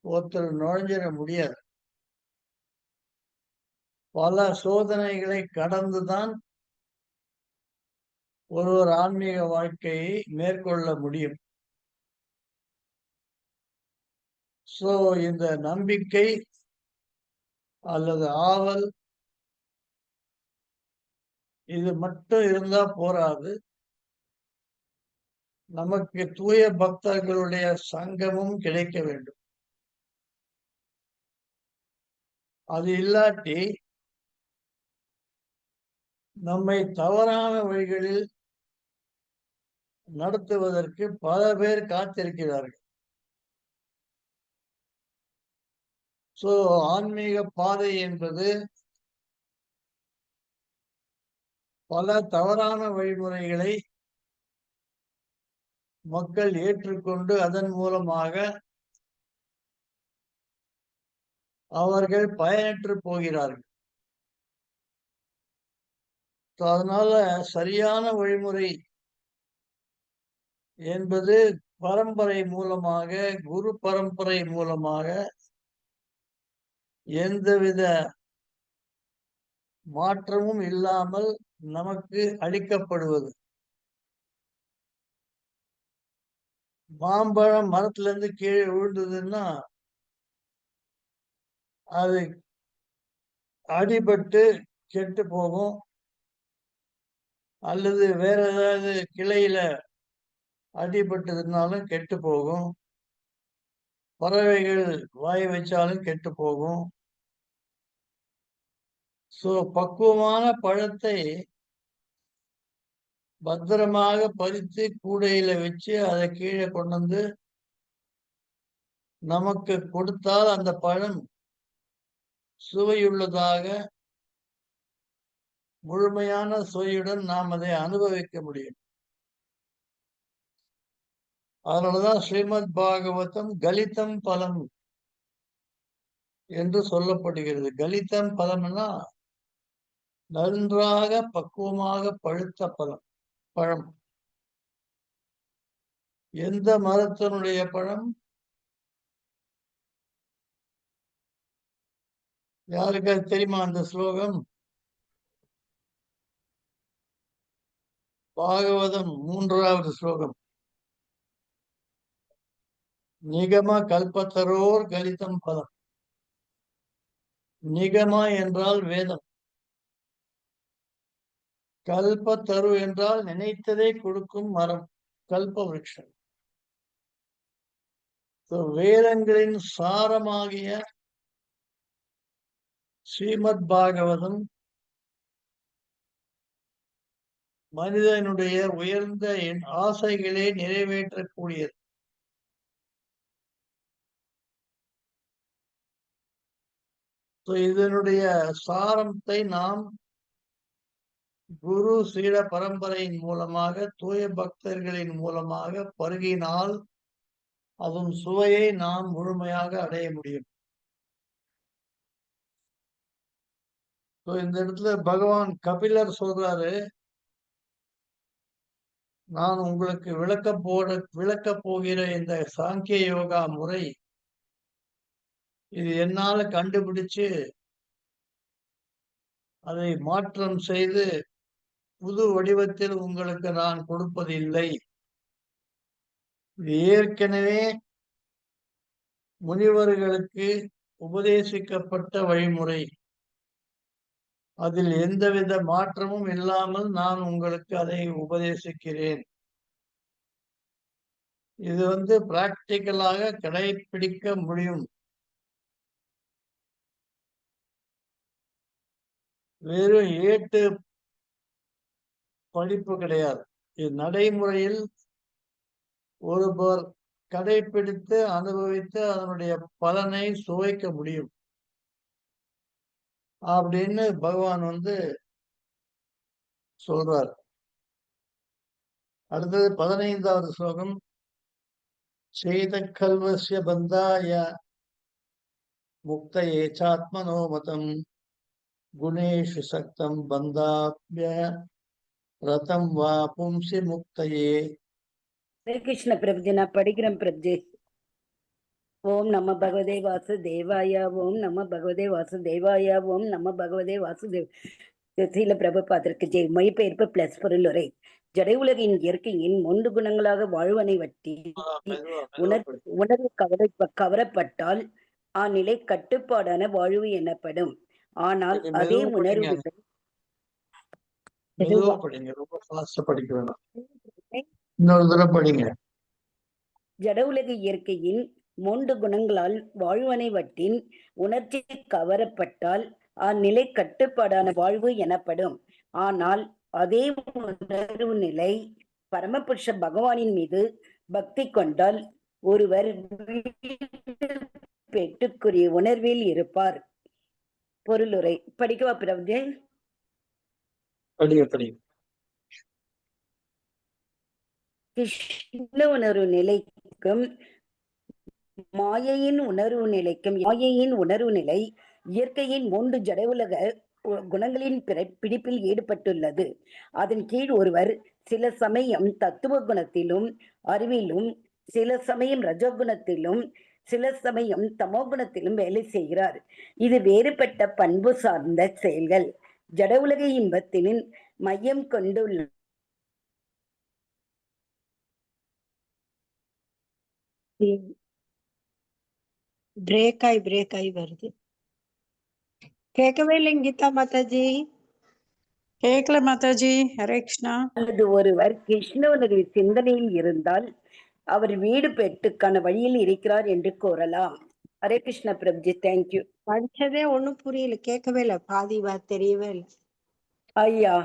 ஒருத்தர் நுழைஞ்சிட முடியாது. பல சோதனைகளை கடந்துதான் ஒருவர் ஆன்மீக வாழ்க்கையை மேற்கொள்ள முடியும். இந்த நம்பிக்கை அல்லது ஆவல் இது மட்டும் இருந்தா போராது. நமக்கு தூய பக்தர்களுடைய சங்கமும் கிடைக்க வேண்டும். அது இல்லாட்டி நம்மை தவறான வழிகளில் நடத்துவதற்கு பல பேர் காத்திருக்கிறார்கள். ஆன்மீக பாதை என்பது பல தவறான வழிமுறைகளை மக்கள் ஏற்றுக்கொண்டு அதன் மூலமாக அவர்கள் பயனற்று போகிறார்கள். அதனால சரியான வழிமுறை என்பது பரம்பரை மூலமாக, குரு பரம்பரை மூலமாக எந்தவித மாற்றமும் இல்லாமல் நமக்கு அளிக்கப்படுவது. மாம்பழம் மரத்துல இருந்து கீழே விழுந்ததுன்னா அது அடிபட்டு கெட்டு போகும், அல்லது வேற ஏதாவது கிளையில அடிபட்டதுனாலும் கெட்டு போகும், பறவைகள் வாய் வச்சாலும் கெட்டு போகும். பக்குவமான பழத்தை பத்திரமாக பறித்து கூடையில வச்சு அதை கீழே கொண்டு வந்து நமக்கு கொடுத்தால் அந்த பழம் சுவையுள்ளதாக, முழுமையான சுவையுடன் நாம் அதை அனுபவிக்க முடியும். அதனாலதான் ஸ்ரீமத் பாகவதம் கலிதம் பலம் என்று சொல்லப்படுகிறது. கலிதம் பலம்னா நன்றாக பக்குவமாக பழுத்த பழம். எந்த மரத்தினுடைய பழம்? யாருக்காவது தெரியுமா அந்த ஸ்லோகம்? பாகவதம் 3வது ஸ்லோகம். நிகம கல்பத்தரோர் கலிதம் பலம். நிகம என்றால் வேதம், கல்பத்தரு என்றால் நினைத்ததை கொடுக்கும் மரம், கல்ப விருட்சம். வேதங்களின் சாரமாகிய ஸ்ரீமத் பாகவதம் மனிதனுடைய உயர்ந்த ஆசைகளை நிறைவேற்றக்கூடியது. இதனுடைய சாரத்தை நாம் குரு சீட பரம்பரையின் மூலமாக, தூய பக்தர்களின் மூலமாக பருகினால் அதன் சுவையை நாம் முழுமையாக அடைய முடியும். இந்த இடத்துல பகவான் கபிலர் சொல்றாரு, நான் உங்களுக்கு விளக்க போகிற இந்த சாங்கிய யோகா முறை இது என்னால கண்டுபிடிச்சு அதை மாற்றம் செய்து புது வடிவத்தில் உங்களுக்கு நான் கொடுப்பதில்லை. இது ஏற்கனவே முனிவர்களுக்கு உபதேசிக்கப்பட்ட வழிமுறை. அதில் எந்தவித மாற்றமும் இல்லாமல் நான் உங்களுக்கு அதை உபதேசிக்கிறேன். இது பிராக்டிக்கலாக கடைபிடிக்க முடியும். வெறும் ஏட்டு படிப்பு கிடையாது. இது நடைமுறையில் ஒருவர் கடைபிடித்து அனுபவித்து அதனுடைய பலனை சுவைக்க முடியும் அப்படின்னு பகவான் சொல்றார். அடுத்தது 15வது ஸ்லோகம். செய்த கல்வசிய பந்தாய முக்தயே சாத்மனோ மதம் குணேஷு சக்தம் பந்தாப்ய ரதம் வா பும்சி முக்தயே. ஹரே கிருஷ்ண பிரபுஜி, நான் படிக்கிறேன் பிரபுஜி. ஓம் நம பகவதே வாசுதேவாய, ஓம் நம பகவதே வாசுதேவாய, ஓம் நம பகவதே வாசுதேவ். சீல பிரபுபாதற்கு ஜெய். மொழிபெயர்ப்பு பிளஸ் பொருளுரை. ஜடை உலகின் இயற்கையின் 3 குணங்களாக வாழ்வனை வட்டி உணர்வு கவரப்பட்டால் அந்நிலை கட்டுப்பாடான வாழ்வு எனப்படும். ஆனால் அதே உணர்வு ஜட உலக இயற்கையின் 3 குணங்களால் வாழ்வனை வட்டின் உணர்ச்சி கவரப்பட்டால் அந்நிலை கட்டுப்பாடான வாழ்வு எனப்படும். ஆனால் அதே உணர்வு நிலை பரமபுருஷ பகவானின் மீது பக்தி கொண்டால் ஒருவர் பெற்றுக்குரிய உணர்வில் இருப்பார். பொருளுரை. படிக்கவா பிரபுஜி? கிருஷ்ண உணர்வு நிலைக்கும் மாயையின் உணர்வு நிலை இயற்கையின் 3 ஜட உலக குணங்களின் பிடிப்பில் ஈடுபட்டுள்ளது. அதன் கீழ் ஒருவர் சில சமயம் தத்துவ குணத்திலும் அறிவிலும், சில சமயம் ரஜோகுணத்திலும், சில சமயம் தமோ குணத்திலும் வேலை செய்கிறார். இது வேறுபட்ட பண்பு சார்ந்த செயல்கள். ஜட உலக இன்பத்தின் மையம் கொண்டுள்ள பிரேக் ஆகி வருது. கேட்கவே இல்லைங்க கீதா மாதாஜி. கேட்கல மாதாஜி. ஹரே கிருஷ்ணா. அல்லது ஒருவர் கிருஷ்ண உணர்வு சிந்தனையில் இருந்தால் அவர் வீடு பெட்டுக்கான வழியில் இருக்கிறார் என்று கூறலாம். ஹரே கிருஷ்ணா பிரபுஜி. தேங்க்யூ. படிச்சதே ஒண்ணும் புரியல, கேட்கவே இல்லை, பாதி தெரியவே இல்லை. ஐயா,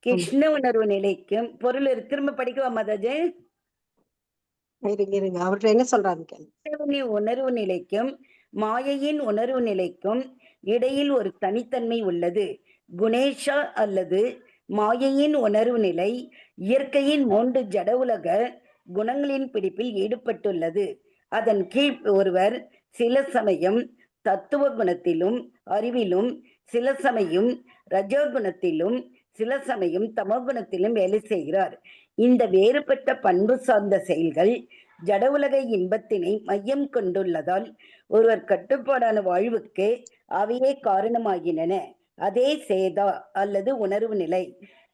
கிருஷ்ண உணர்வு நிலைக்கும் பொருள் திரும்ப படிக்கவா மாதாஜி? இருங்க அவர்கிட்ட என்ன சொல்றாரு. உணர்வு நிலைக்கும் மாயையின் உணர்வு நிலைக்கும் இடையில் ஒரு தனித்தன்மை உள்ளது. குணேஷா அல்லது மாயையின் உணர்வு நிலை இயற்கையின் 3 ஜட உலக குணங்களின் பிடிப்பில் ஈடுபட்டுள்ளது. அதன் கீழ் ஒருவர் சில சமயம் தத்துவ குணத்திலும் அறிவிலும், சில சமயம் ரஜோகுணத்திலும், சில சமயம் தமோ குணத்திலும் வேலை செய்கிறார். இந்த வேறுபட்ட பண்பு சார்ந்த செயல்கள் ஜட உலக இன்பத்தினை மையம் கொண்டுள்ளதால் ஒருவர் கட்டுப்பாடான வாழ்வுக்கு அவையே காரணமாகின்றன. அதே சேதா அல்லது உணர்வு நிலை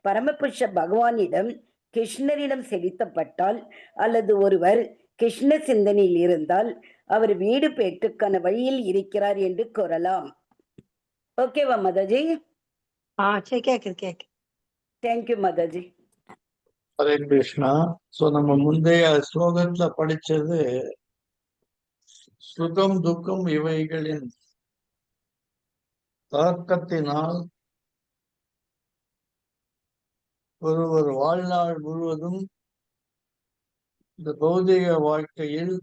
பரமபுருஷ பகவானிடம் கிருஷ்ணரிடம் செலுத்தப்பட்டால் அல்லது ஒருவர் கிருஷ்ண சிந்தனையில் இருந்தால் அவர் வீடு பேட்டுக்கான வழியில் இருக்கிறார் என்று கூறலாம். ஓகேவா மாதாஜி? தேங்க்யூ மாதாஜி. ஹரே கிருஷ்ணா. நம்ம முந்தைய ஸ்லோகத்துல படிச்சது சுகம் துக்கம் இவைகளின் தாக்கத்தினால் ஒருவர் வாழ்நாள் முழுவதும் இந்த பௌதிக வாழ்க்கையில்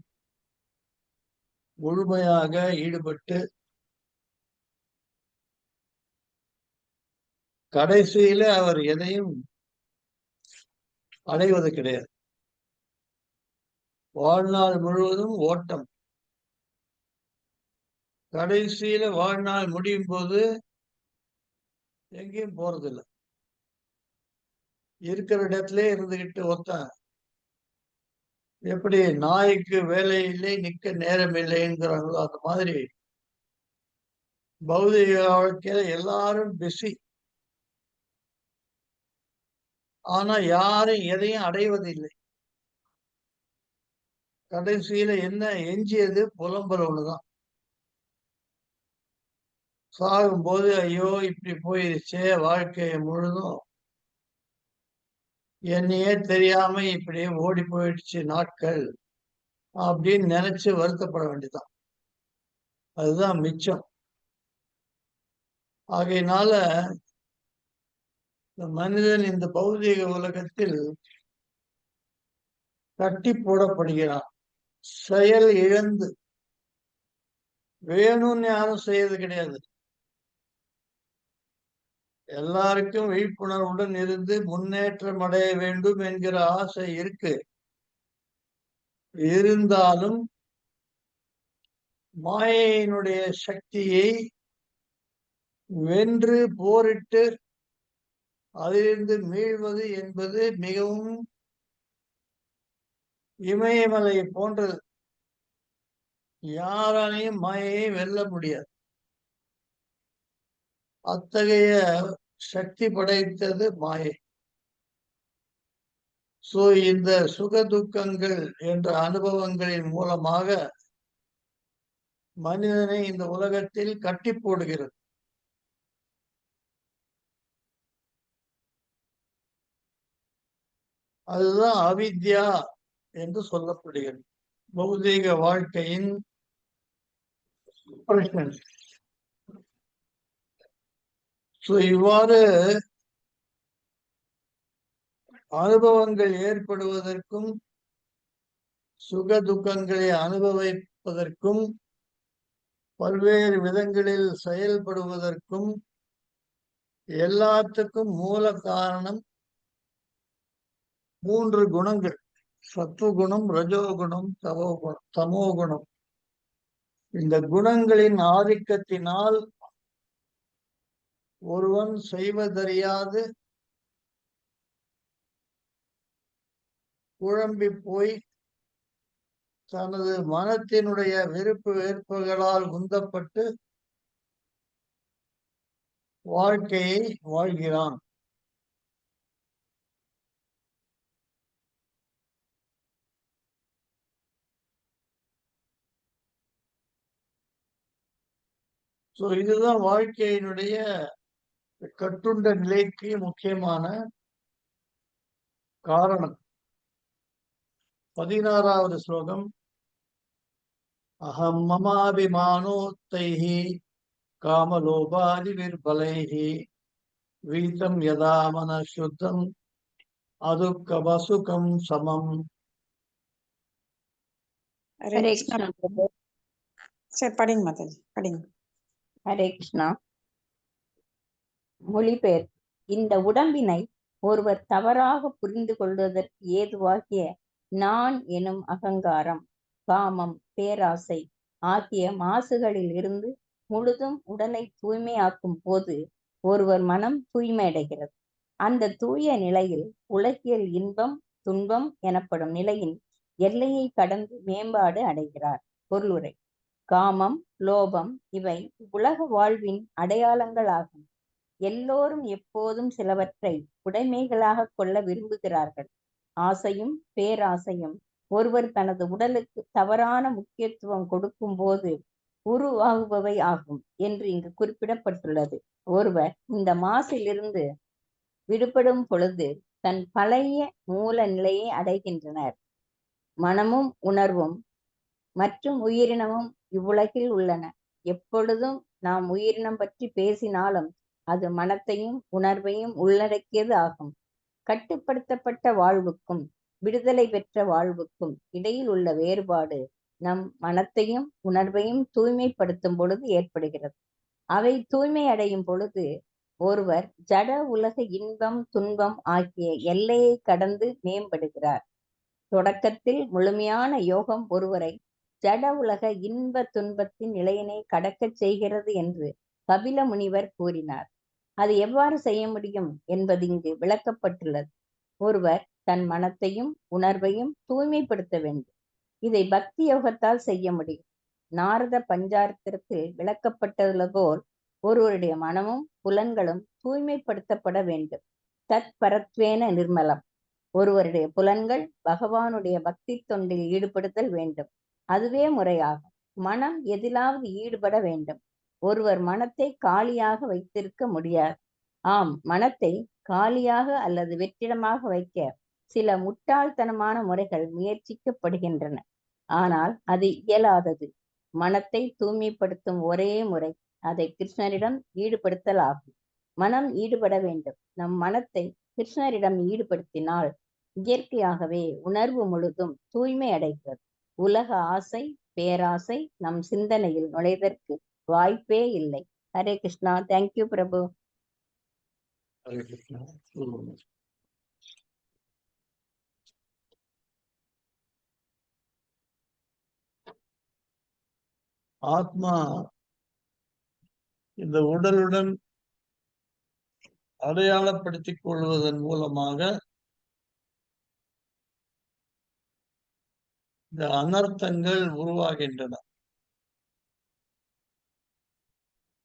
முழுமையாக ஈடுபட்டு கடைசியில அவர் எதையும் அடைவது கிடையாது. வாழ்நாள் முழுவதும் ஓட்டம். கடைசியில வாழ்நாள் முடியும் போது எங்கேயும் போறதில்லை. இருக்கிற இடத்துல இருந்துகிட்டு ஒருத்தன் எப்படி நாய்க்கு வேலை இல்லை நிக்க நேரம் இல்லைங்கிறாங்களோ அந்த மாதிரி பௌதிக வாழ்க்கையில எல்லாரும் பிஸி. ஆனா யாரும் எதையும் அடைவதில்லை. கடைசியில என்ன எஞ்சியது? புலம்பலோடுதான். சாகும்போது ஐயோ இப்படி போயிருச்சே, வாழ்க்கை முழுதும் என்னையே தெரியாம இப்படியே ஓடி போயிடுச்சு நாட்கள் அப்படின்னு நினைச்சு வருத்தப்பட வேண்டியதுதான். அதுதான் மிச்சம். ஆகையினால இந்த மனிதன் இந்த பௌதிக உலகத்தில் கட்டி போடப்படுகிறான். செயல் இழந்து. வேணும்னு யாரும் செய்யறது கிடையாது. எல்லாருக்கும் விழிப்புணர்வுடன் இருந்து முன்னேற்றம் அடைய வேண்டும் என்கிற ஆசை இருக்கு. இருந்தாலும் மாயையினுடைய சக்தியை வென்று போரிட்டு அதிலிருந்து மீள்வது என்பது மிகவும் இமயமலை போன்றது. யாராலையும் மாயையை வெல்ல முடியாது. அத்தகைய சக்தி படைத்தது மாயை. சோ இந்த சுக துக்கங்கள் என்ற அனுபவங்களின் மூலமாக மனிதனை இந்த உலகத்தில் கட்டி போடுகிறது. அதுதான் அவித்யா என்று சொல்லப்படுகிறது. பௌதீக வாழ்க்கையின் பிரச்சனை. இவ்வாறு அனுபவங்கள் ஏற்படுவதற்கும் சுக துக்கங்களை அனுபவிப்பதற்கும் பல்வேறு விதங்களில் செயல்படுவதற்கும் எல்லாத்துக்கும் மூல காரணம் 3 குணங்கள். சத்துவகுணம், ரஜோகுணம், தமோகுணம். இந்த குணங்களின் ஆதிக்கத்தினால் ஒருவன் செய்வதறியாது குழம்பி போய் தனது மனத்தினுடைய விருப்பு வெறுப்புகளால் உந்தப்பட்டு வாழ்க்கையை வாழ்கிறான். இதுதான் வாழ்க்கையினுடைய கட்டுண்ட நிலைக்கு முக்கியமான காரணம். 16வது ஸ்லோகம். அகம் மமாபிமானோத்தைஹி காமலோபாதி விர்பலைஹி வீதம் யதா மன சுத்தம் அதுக்க வசுகம் சமம். ஹரே கிருஷ்ணா. சரி, படிங்க மாதாஜி, படிங்க. ஹரே கிருஷ்ணா. மொழிபெயர். இந்த உடம்பினை ஒருவர் தவறாக புரிந்து கொள்வதற்கு ஏதுவாகிய நான் எனும் அகங்காரம், காமம், பேராசை ஆகிய மாசுகளில் இருந்து முழுதும் உடலை தூய்மையாக்கும் போது ஒருவர் மனம் தூய்மையடைகிறது. அந்த தூய நிலையில் உலகியல் இன்பம், துன்பம் எனப்படும் நிலையின் எல்லையை கடந்து மேம்பாடு அடைகிறார். பொருளுரை. காமம், லோபம் இவை உலக வாழ்வின் அடையாளங்கள் ஆகும். எல்லோரும் எப்போதும் சிலவற்றை உடைமைகளாக கொள்ள விரும்புகிறார்கள். ஆசையும் பேராசையும் ஒருவர் தனது உடலுக்கு தவறான முக்கியத்துவம் கொடுக்கும் போது உருவாகுபவை ஆகும் என்று இங்கு குறிப்பிடப்பட்டுள்ளது. ஒருவர் இந்த மாசிலிருந்து விடுபடும் பொழுது தன் பழைய மூல நிலையை அடைகின்றனர். மனமும் உணர்வும் மற்றும் உயிரினமும் இவ்வுலகில் உள்ளன. எப்பொழுதும் நாம் உயிரினம் பற்றி பேசினாலும் அது மனத்தையும் உணர்வையும் உள்ளடக்கியது ஆகும். கட்டுப்படுத்தப்பட்ட வாழ்வுக்கும் விடுதலை பெற்ற வாழ்வுக்கும் இடையில் உள்ள வேறுபாடு நம் மனத்தையும் உணர்வையும் தூய்மைப்படுத்தும் பொழுது ஏற்படுகிறது. அவை தூய்மை அடையும் பொழுது ஒருவர் ஜட உலக இன்பம், துன்பம் ஆகிய எல்லையை கடந்து மேம்படுகிறார். தொடக்கத்தில் முழுமையான யோகம் ஒருவரை ஜட உலக இன்ப துன்பத்தின் நிலையினை கடக்கச் செய்கிறது என்று கபில முனிவர் கூறினார். அது எவ்வாறு செய்ய முடியும் என்பது இங்கு விளக்கப்பட்டுள்ளது. ஒருவர் தன் மனத்தையும் உணர்வையும் தூய்மைப்படுத்த வேண்டும். இதை பக்தி யோகத்தால் செய்ய முடியும். நாரத பஞ்சாத்திரத்தில் விளக்கப்பட்டுள்ள போல் ஒருவருடைய மனமும் புலன்களும் தூய்மைப்படுத்தப்பட வேண்டும். தத் பரத்வேன நிர்மலம். ஒருவருடைய புலன்கள் பகவானுடைய பக்தி தொண்டில் ஈடுபடுத்தல் வேண்டும். அதுவே முறையாகும். மனம் எதிலாவது ஈடுபட வேண்டும். ஒருவர் மனத்தை காலியாக வைத்திருக்க முடியாது. ஆம், மனத்தை காலியாக அல்லது வெற்றிடமாக வைக்க சில முட்டாள்தனமான முறைகள் முயற்சிக்கப்படுகின்றன. ஆனால் அது இயலாதது. மனத்தை தூய்மைப்படுத்தும் ஒரே முறை அதை கிருஷ்ணரிடம் ஈடுபடுத்தல் ஆகும். மனம் ஈடுபட வேண்டும். நம் மனத்தை கிருஷ்ணரிடம் ஈடுபடுத்தினால் இயற்கையாகவே உணர்வு முழுதும் தூய்மை அடைகிறது. உலக ஆசை, பேராசை நம் சிந்தனையில் நுழைவதற்கு வாய்ப்பே இல்லை. ஹரே கிருஷ்ணா. தேங்க்யூ பிரபு. ஹரே கிருஷ்ணா. ஆத்மா இந்த உடலுடன் அடையாளப்படுத்திக் கொள்வதன் மூலமாக இந்த அனர்த்தங்கள் உருவாகின்றன.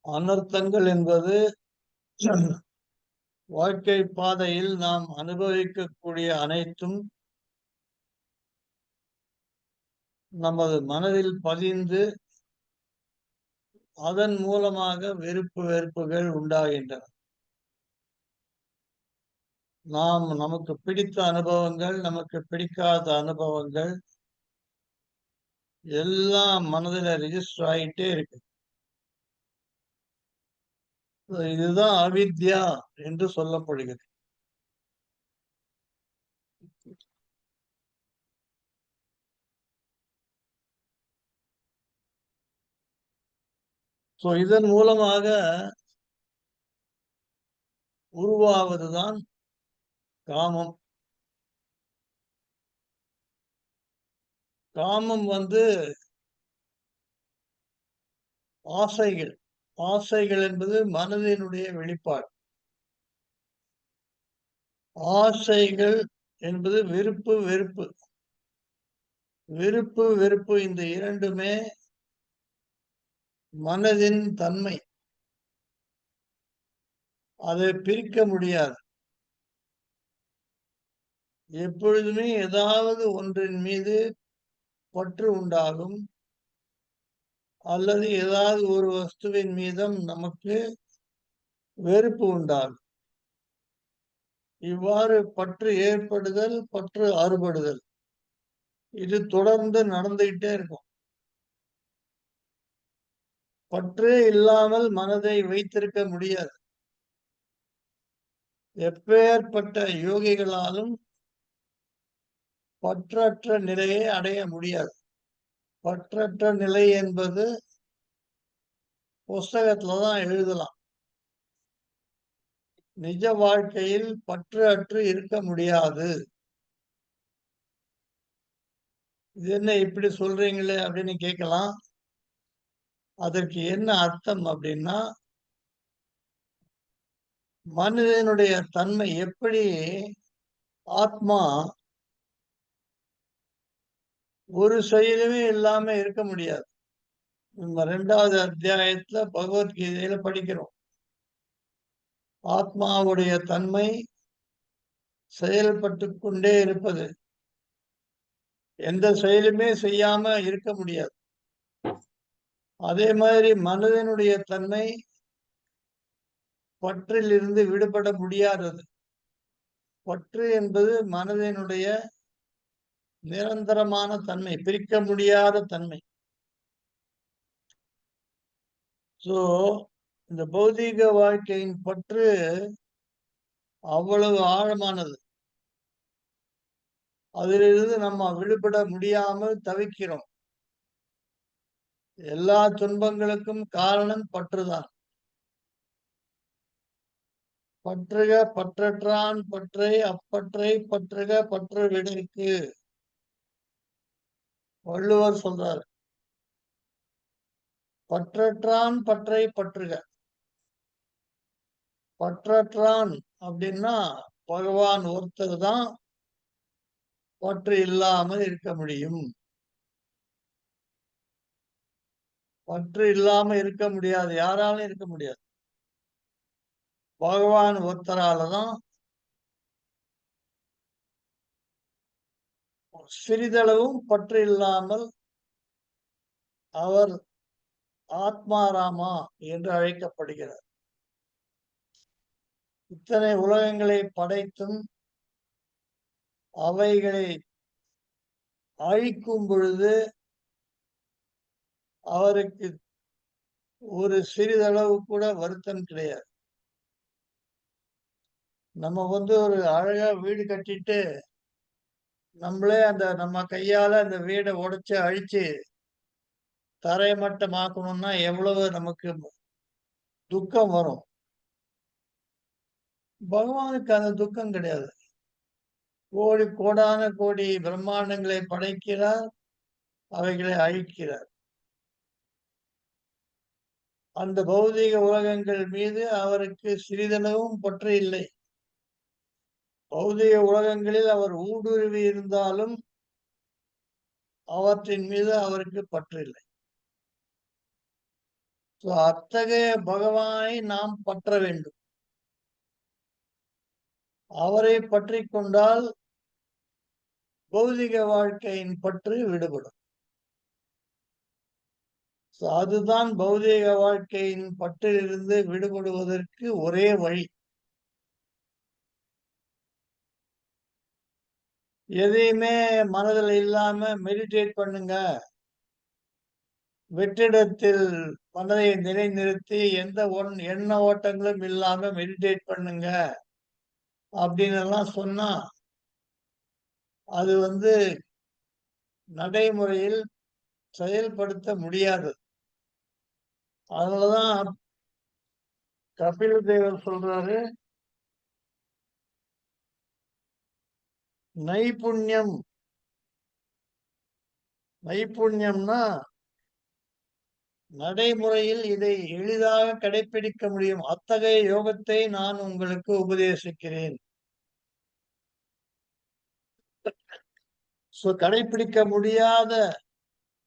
அனர்த்தங்கள் என்பது வாழ்க்கை பாதையில் நாம் அனுபவிக்கக்கூடிய அனைத்தும் நமது மனதில் பதிந்து அதன் மூலமாக வெறுப்பு வெறுப்புகள் உண்டாகின்றன. நமக்கு பிடித்த அனுபவங்கள், நமக்கு பிடிக்காத அனுபவங்கள் எல்லாம் மனதில் ரெஜிஸ்டர் ஆகிட்டே இருக்கு. இதுதான் அவித்யா என்று சொல்லப்படுகிறது. இதன் மூலமாக உருவாவதுதான் காமம். காமம் ஆசைகள். ஆசைகள் என்பது மனதினுடைய வெளிப்பாடு. ஆசைகள் என்பது விருப்பு வெறுப்பு. விருப்பு வெறுப்பு இந்த இரண்டுமே மனதின் தன்மை. அதை பிரிக்க முடியாது. எப்பொழுதுமே ஏதாவது ஒன்றின் மீது பற்று உண்டாகும், அல்லது ஏதாவது ஒரு வஸ்துவின் மீதும் நமக்கு வெறுப்பு உண்டாகும். இவ்வாறு பற்று ஏற்படுதல், பற்று அறுபடுதல், இது தொடர்ந்து நடந்துகிட்டே இருக்கும். பற்றே இல்லாமல் மனதை வைத்திருக்க முடியாது. எப்பேற்பட்ட யோகிகளாலும் பற்றற்ற நிலையை அடைய முடியாது. பற்றற்ற நிலை என்பது புஸ்தகத்துலதான் எழுதலாம். நிஜ வாழ்க்கையில் பற்று அற்று இருக்க முடியாது. இது என்ன இப்படி சொல்றீங்களே அப்படின்னு கேட்கலாம். அதற்கு என்ன அர்த்தம் அப்படின்னா, மனிதனுடைய தன்மை எப்படி ஆத்மா ஒரு செயலுமே இல்லாம இருக்க முடியாது. நம்ம 2வது அத்தியாயத்துல பகவத்கீதையில படிக்கிறோம். ஆத்மாவுடைய தன்மை செயல்பட்டு கொண்டே இருப்பது. எந்த செயலுமே செய்யாம இருக்க முடியாது. அதே மாதிரி மனிதனுடைய தன்மை பற்றிலிருந்து விடுபட முடியாதது. பற்று என்பது மனதினுடைய நிரந்தரமான தன்மை, பிரிக்க முடியாத தன்மை. இந்த பௌதீக வாழ்க்கையின் பற்று அவ்வளவு ஆழமானது. அதிலிருந்து நம்ம விடுபட முடியாமல் தவிக்கிறோம். எல்லா துன்பங்களுக்கும் காரணம் பற்றுதான். பற்றுக பற்றற்றான் பற்றை, அப்பற்றை பற்றுக பற்று விடற்கு. வள்ளுவர் சொல்றார். பற்றற்றான் பற்றை பற்றுக. பற்றற்றான் அப்படின்னா பகவான் ஒருத்தர் தான் பற்று இல்லாமல் இருக்க முடியும். பற்று இல்லாம இருக்க முடியாது, யாராலும் இருக்க முடியாது. பகவான் ஒருத்தராலதான் சிறிதளவும் பற்று இல்லாமல் அவர் ஆத்மாராமா என்று அழைக்கப்படுகிறார். இத்தனை உலகங்களை படைத்தும் அவைகளை அழிக்கும் பொழுது அவருக்கு ஒரு சிறிதளவு கூட வருத்தம் கிடையாது. நம்ம ஒரு அழகா வீடு கட்டிட்டு நம்மளே நம்ம கையால அந்த வீடை உடைச்சு அழிச்சு தரைமட்டமாக்கணும்னா எவ்வளவு நமக்கு துக்கம் வரும். பகவானுக்கு அந்த துக்கம் கிடையாது. கோடான கோடி பிரம்மாண்டங்களை படைக்கிறார், அவைகளை அழிக்கிறார். அந்த பௌதிக உலகங்கள் மீது அவருக்கு சிறிதளவும் பற்று இல்லை. பௌதிக உலகங்களில் அவர் ஊடுருவி இருந்தாலும் அவற்றின் மீது அவருக்கு பற்று இல்லை. அத்தகைய பகவானை நாம் பற்ற வேண்டும். அவரை பற்றி கொண்டால் பௌதிக வாழ்க்கையின் பற்று விடுபடும். அதுதான் பௌதிக வாழ்க்கையின் பற்றிலிருந்து விடுபடுவதற்கு ஒரே வழி. எதையுமே மனதில் இல்லாம மெடிடேட் பண்ணுங்க, வெற்றிடத்தில் மனதை நிலைநிறுத்தி எந்த எண்ண ஓட்டங்களும் இல்லாம மெடிடேட் பண்ணுங்க அப்படின்னு எல்லாம் சொன்னா அது நடைமுறையில் செயல்படுத்த முடியாது. அதனாலதான் கபில தேவர் சொல்றாரு, நைபுண்யம்னா நடைமுறையில் இதை எளிதாக கடைபிடிக்க முடியும். அத்தகைய யோகத்தை நான் உங்களுக்கு உபதேசிக்கிறேன். கடைபிடிக்க முடியாத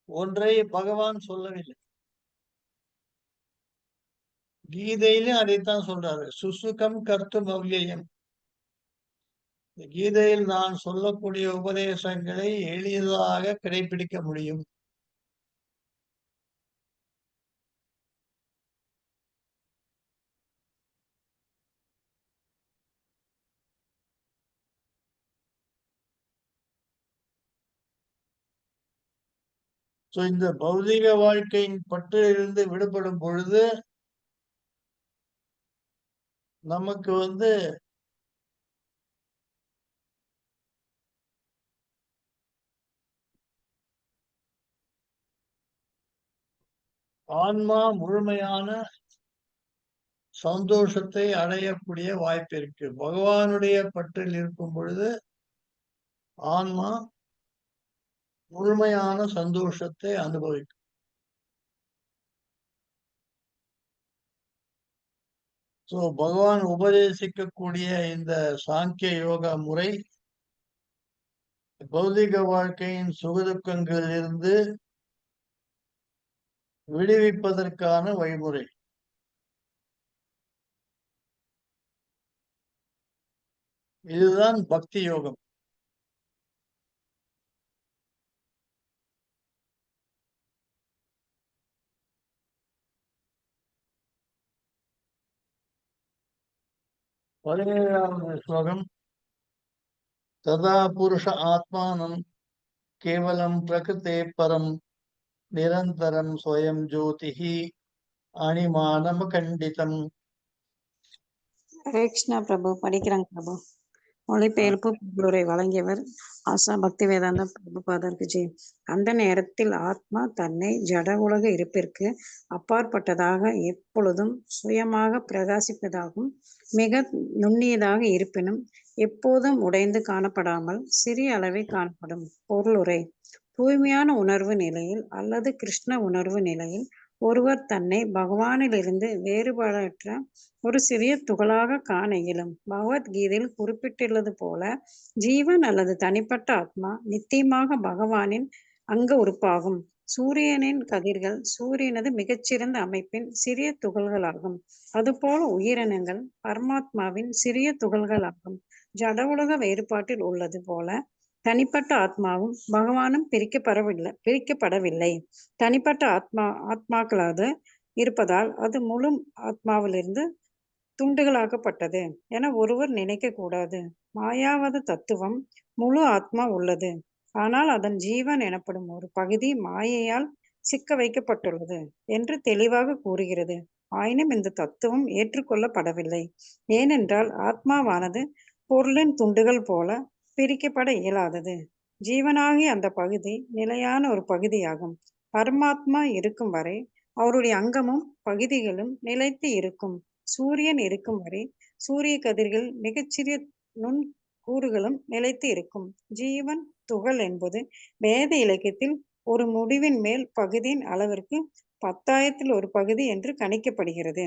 ஒன்றை பகவான் சொல்லவில்லை. கீதையிலும் அதைத்தான் சொல்றாரு, சுசுகம் கர்த்தும் அவ்யயம். கீதையில் நான் சொல்லக்கூடிய உபதேசங்களை எளிதாக கடைபிடிக்க முடியும். இந்த பௌதிக வாழ்க்கையின் பற்றிலிருந்து விடுபடும் பொழுது நமக்கு ஆன்மா முழுமையான சந்தோஷத்தை அடையக்கூடிய வாய்ப்பு இருக்கு. பகவானுடைய பற்றில் இருக்கும் பொழுது ஆன்மா முழுமையான சந்தோஷத்தை அனுபவிக்கும். பகவான் உபதேசிக்கக்கூடிய இந்த சாங்கிய யோகா முறை பௌதிக வாழ்க்கையின் சுகதுக்கங்களில் இருந்து விடுவிப்பதற்கான வழிமுறை. இதுதான் பக்தி யோகம். பதினேழாவது ஸ்லோகம். ததா புருஷ ஆத்மானம் கேவலம் பிரகிருதே பரம் நிரந்தரம் ஸ்வயம் ஜோதிஹி அணிமானம் கண்டிதம். ஹரே கிருஷ்ணா பிரபு. படிக்கிறாங்க பிரபு. மொழிபெயர்ப்பு பொருளுரை வழங்கியவர் ஆசா பக்தி வேதாந்த பிரபுபாதருக்கு ஜெய். அந்த நேரத்தில் ஆத்மா தன்னை ஜட உலக இருப்பிற்கு அப்பாற்பட்டதாக எப்பொழுதும் சுயமாக பிரகாசிப்பதாகவும் மிக நுண்ணியதாக இருப்பினும் எப்போதும் உடைந்து காணப்படாமல் சிறிய அளவே காணப்படும். பொருளுரை. தூய்மையான உணர்வு நிலையில் அல்லது கிருஷ்ண உணர்வு நிலையில் ஒருவர் தன்னை பகவானிலிருந்து வேறுபாடற்ற ஒரு சிறிய துகளாக காண இயலும். பகவத்கீதையில் குறிப்பிட்டுள்ளது போல ஜீவன் அல்லது தனிப்பட்ட ஆத்மா நித்தியமாக பகவானின் அங்க உறுப்பாகும். சூரியனின் கதிர்கள் சூரியனது மிகச்சிறந்த அமைப்பின் சிறிய துகள்களாகும். அதுபோல உயிரினங்கள் பரமாத்மாவின் சிறிய துகள்களாகும். ஜட உலக வேறுபாட்டில் உள்ளது போல தனிப்பட்ட ஆத்மாவும் பகவானும் பிரிக்கப்படவில்லை. தனிப்பட்ட ஆத்மாக்களாக இருப்பதால் அது முழு ஆத்மாவிலிருந்து துண்டுகளாக்கப்பட்டது என ஒருவர் நினைக்க கூடாது. மாயாவாத தத்துவம் முழு ஆத்மா உள்ளது, ஆனால் அதன் ஜீவன் எனப்படும் ஒரு பகுதி மாயையால் சிக்க வைக்கப்பட்டுள்ளது என்று தெளிவாக கூறுகிறது. ஆயினும் இந்த தத்துவம் ஏற்றுக்கொள்ளப்படவில்லை. ஏனென்றால் ஆத்மாவானது பொருளின் துண்டுகள் போல பிரிக்கப்பட இயலாதது. ஜீவனாகிய அந்த பகுதி நிலையான ஒரு பகுதியாகும். பரமாத்மா இருக்கும் வரை அவருடைய அங்கமும் பகுதிகளும் நிலைத்து இருக்கும். சூரியன் இருக்கும் வரை சூரிய கதிர்கள் மிகச்சிறிய நுண் கூறுகளும் நிலைத்து இருக்கும். ஜீவன் துகள் என்பது வேத இலக்கியத்தில் ஒரு முடிவின் மேல் பகுதியின் அளவிற்கு 10,000 ஒரு பகுதி என்று கணிக்கப்படுகிறது.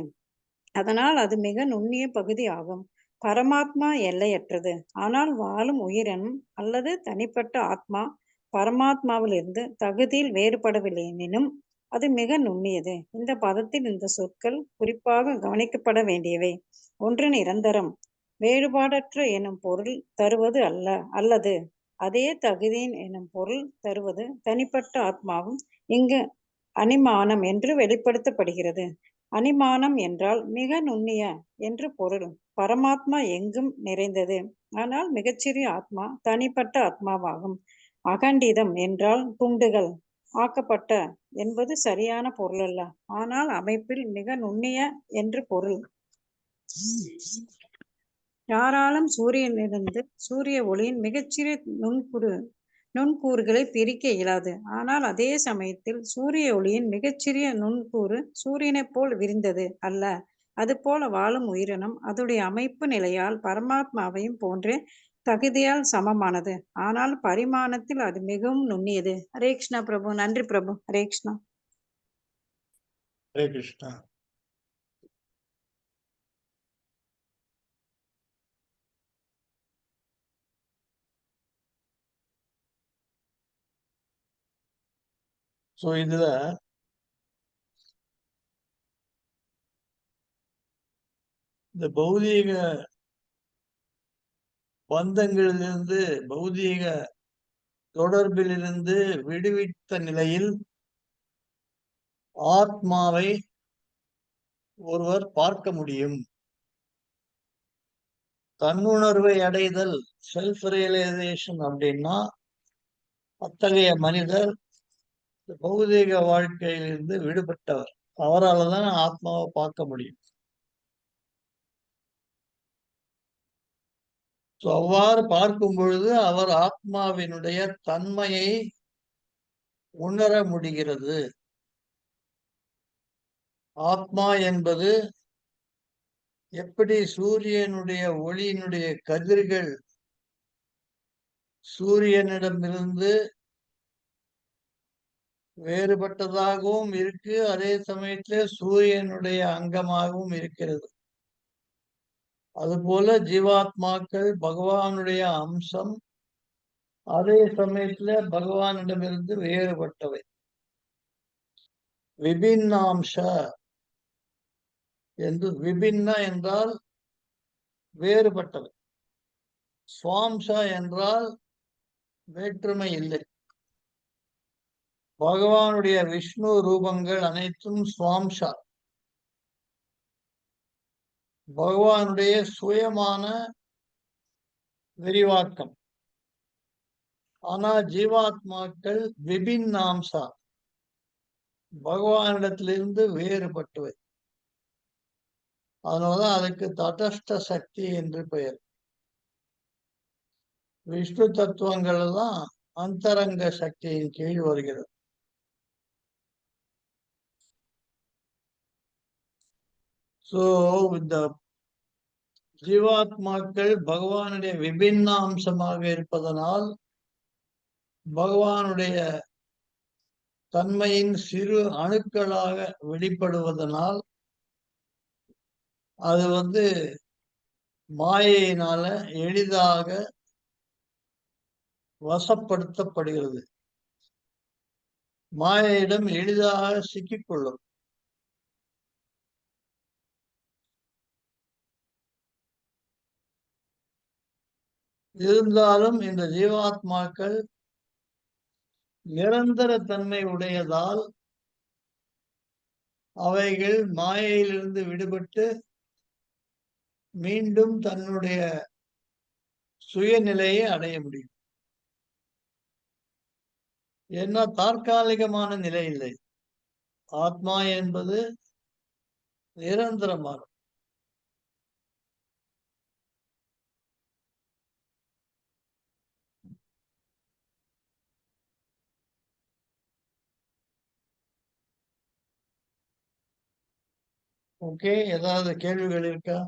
அதனால் அது மிக நுண்ணிய பகுதி ஆகும். பரமாத்மா எல்லையற்றது. ஆனால் வாழும் உயிரினம் அல்லது தனிப்பட்ட ஆத்மா பரமாத்மாவிலிருந்து தகுதியில் வேறுபடவில்லை எனினும் அது மிக நுண்ணியது. இந்த பதத்தில் இந்த சொற்கள் குறிப்பாக கவனிக்கப்பட வேண்டியவை. ஒன்று நிரந்தரம், வேறுபாடற்ற எனும் பொருள் தருவது அல்லது அதே தகுதியின் எனும் பொருள் தருவது தனிப்பட்ட ஆத்மாவும் இங்கு அனிமானம் என்று வெளிப்படுத்தப்படுகிறது. அனிமானம் என்றால் மிக நுண்ணிய என்று பொருள். பரமாத்மா எங்கும் நிறைந்தது, ஆனால் மிகச்சிறிய ஆத்மா தனிப்பட்ட ஆத்மாவாகும். அகண்டிதம் என்றால் துண்டுகள் ஆக்கப்பட்ட என்பது சரியான பொருள் அல்ல, ஆனால் அமைப்பில் மிக நுண்ணிய என்று பொருள். யாராலும் சூரியனிலிருந்து சூரிய ஒளியின் மிகச்சிறிய நுண்கூறுகளை பிரிக்க இயலாது. ஆனால் அதே சமயத்தில் சூரிய ஒளியின் மிகச்சிறிய நுண்கூறு சூரியனைப் போல் விரிந்தது அல்ல. அதுபோல வாழும் உயிரினம் அதோடைய அமைப்பு நிலையால் பரமாத்மாவையும் போன்றே தகுதியால் சமமானது. ஆனால் பரிமாணத்தில் அது மிகவும் நுண்ணியது. ஹரே கிருஷ்ணா பிரபு. நன்றி பிரபு. ஹரே கிருஷ்ணா. ஹரே கிருஷ்ணா. இதுல இந்த பௌதீக பந்தங்களிலிருந்து பௌதீக தொடர்பிலிருந்து விடுவித்த நிலையில் ஆத்மாவை ஒருவர் பார்க்க முடியும். தன்னுணர்வை அடைதல், செல்ஃப் ரியலைசேஷன் அப்படின்னா அத்தகைய மனிதர் பௌதீக வாழ்க்கையிலிருந்து விடுபட்டவர். அவரால் தான் ஆத்மாவை பார்க்க முடியும். அவ்வாறு பார்க்கும் பொழுது அவர் ஆத்மாவினுடைய தன்மையை உணர முடிகிறது. ஆத்மா என்பது எப்படி சூரியனுடைய ஒளியினுடைய கதிர்கள் சூரியனிடமிருந்து வேறுபட்டதாகவும் இருக்கு, அதே சமயத்திலே சூரியனுடைய அங்கமாகவும் இருக்கிறது. அதுபோல ஜீவாத்மாக்கள் பகவானுடைய அம்சம், அதே சமயத்துல பகவானிடமிருந்து வேறுபட்டவை. விபின்னாம்ச என்று, விபின்ன என்றால் வேறுபட்டவை, சுவாம்சா என்றால் வேற்றுமை இல்லை. பகவானுடைய விஷ்ணு ரூபங்கள் அனைத்தும் சுவாம்சா, பகவானுடைய சுயமான விரிவாக்கம். ஆனா ஜீவாத்மாக்கள் விபின்னாம்சா, பகவானிடத்திலிருந்து வேறுபட்டவை. அதனாலதான் அதுக்கு தடஸ்த சக்தி என்று பெயர். விஷ்ணு தத்துவங்கள் எல்லாம் அந்தரங்க சக்தியின் கீழ் வருகிறது. இந்த ஜீவாத்மாக்கள் பகவானுடைய விபின்ன அம்சமாக இருப்பதனால், பகவானுடைய தன்மையின் சிறு அணுக்களாக வெளிப்படுவதனால் அது மாயையினால எளிதாக வசப்படுத்தப்படுகிறது. மாயையிடம் எளிதாக சிக்கிக்கொள்ளும். இருந்தாலும் இந்த ஜீவாத்மாக்கள் நிரந்தர தன்மை உடையதால் அவைகள் மாயையிலிருந்து விடுபட்டு மீண்டும் தன்னுடைய சுயநிலையை அடைய முடியும். ஏன்னா தற்காலிகமான நிலை இல்லை. ஆத்மா என்பது நிரந்தரமான. ஓகே, ஏதாவது கேள்விகள் இருக்கா?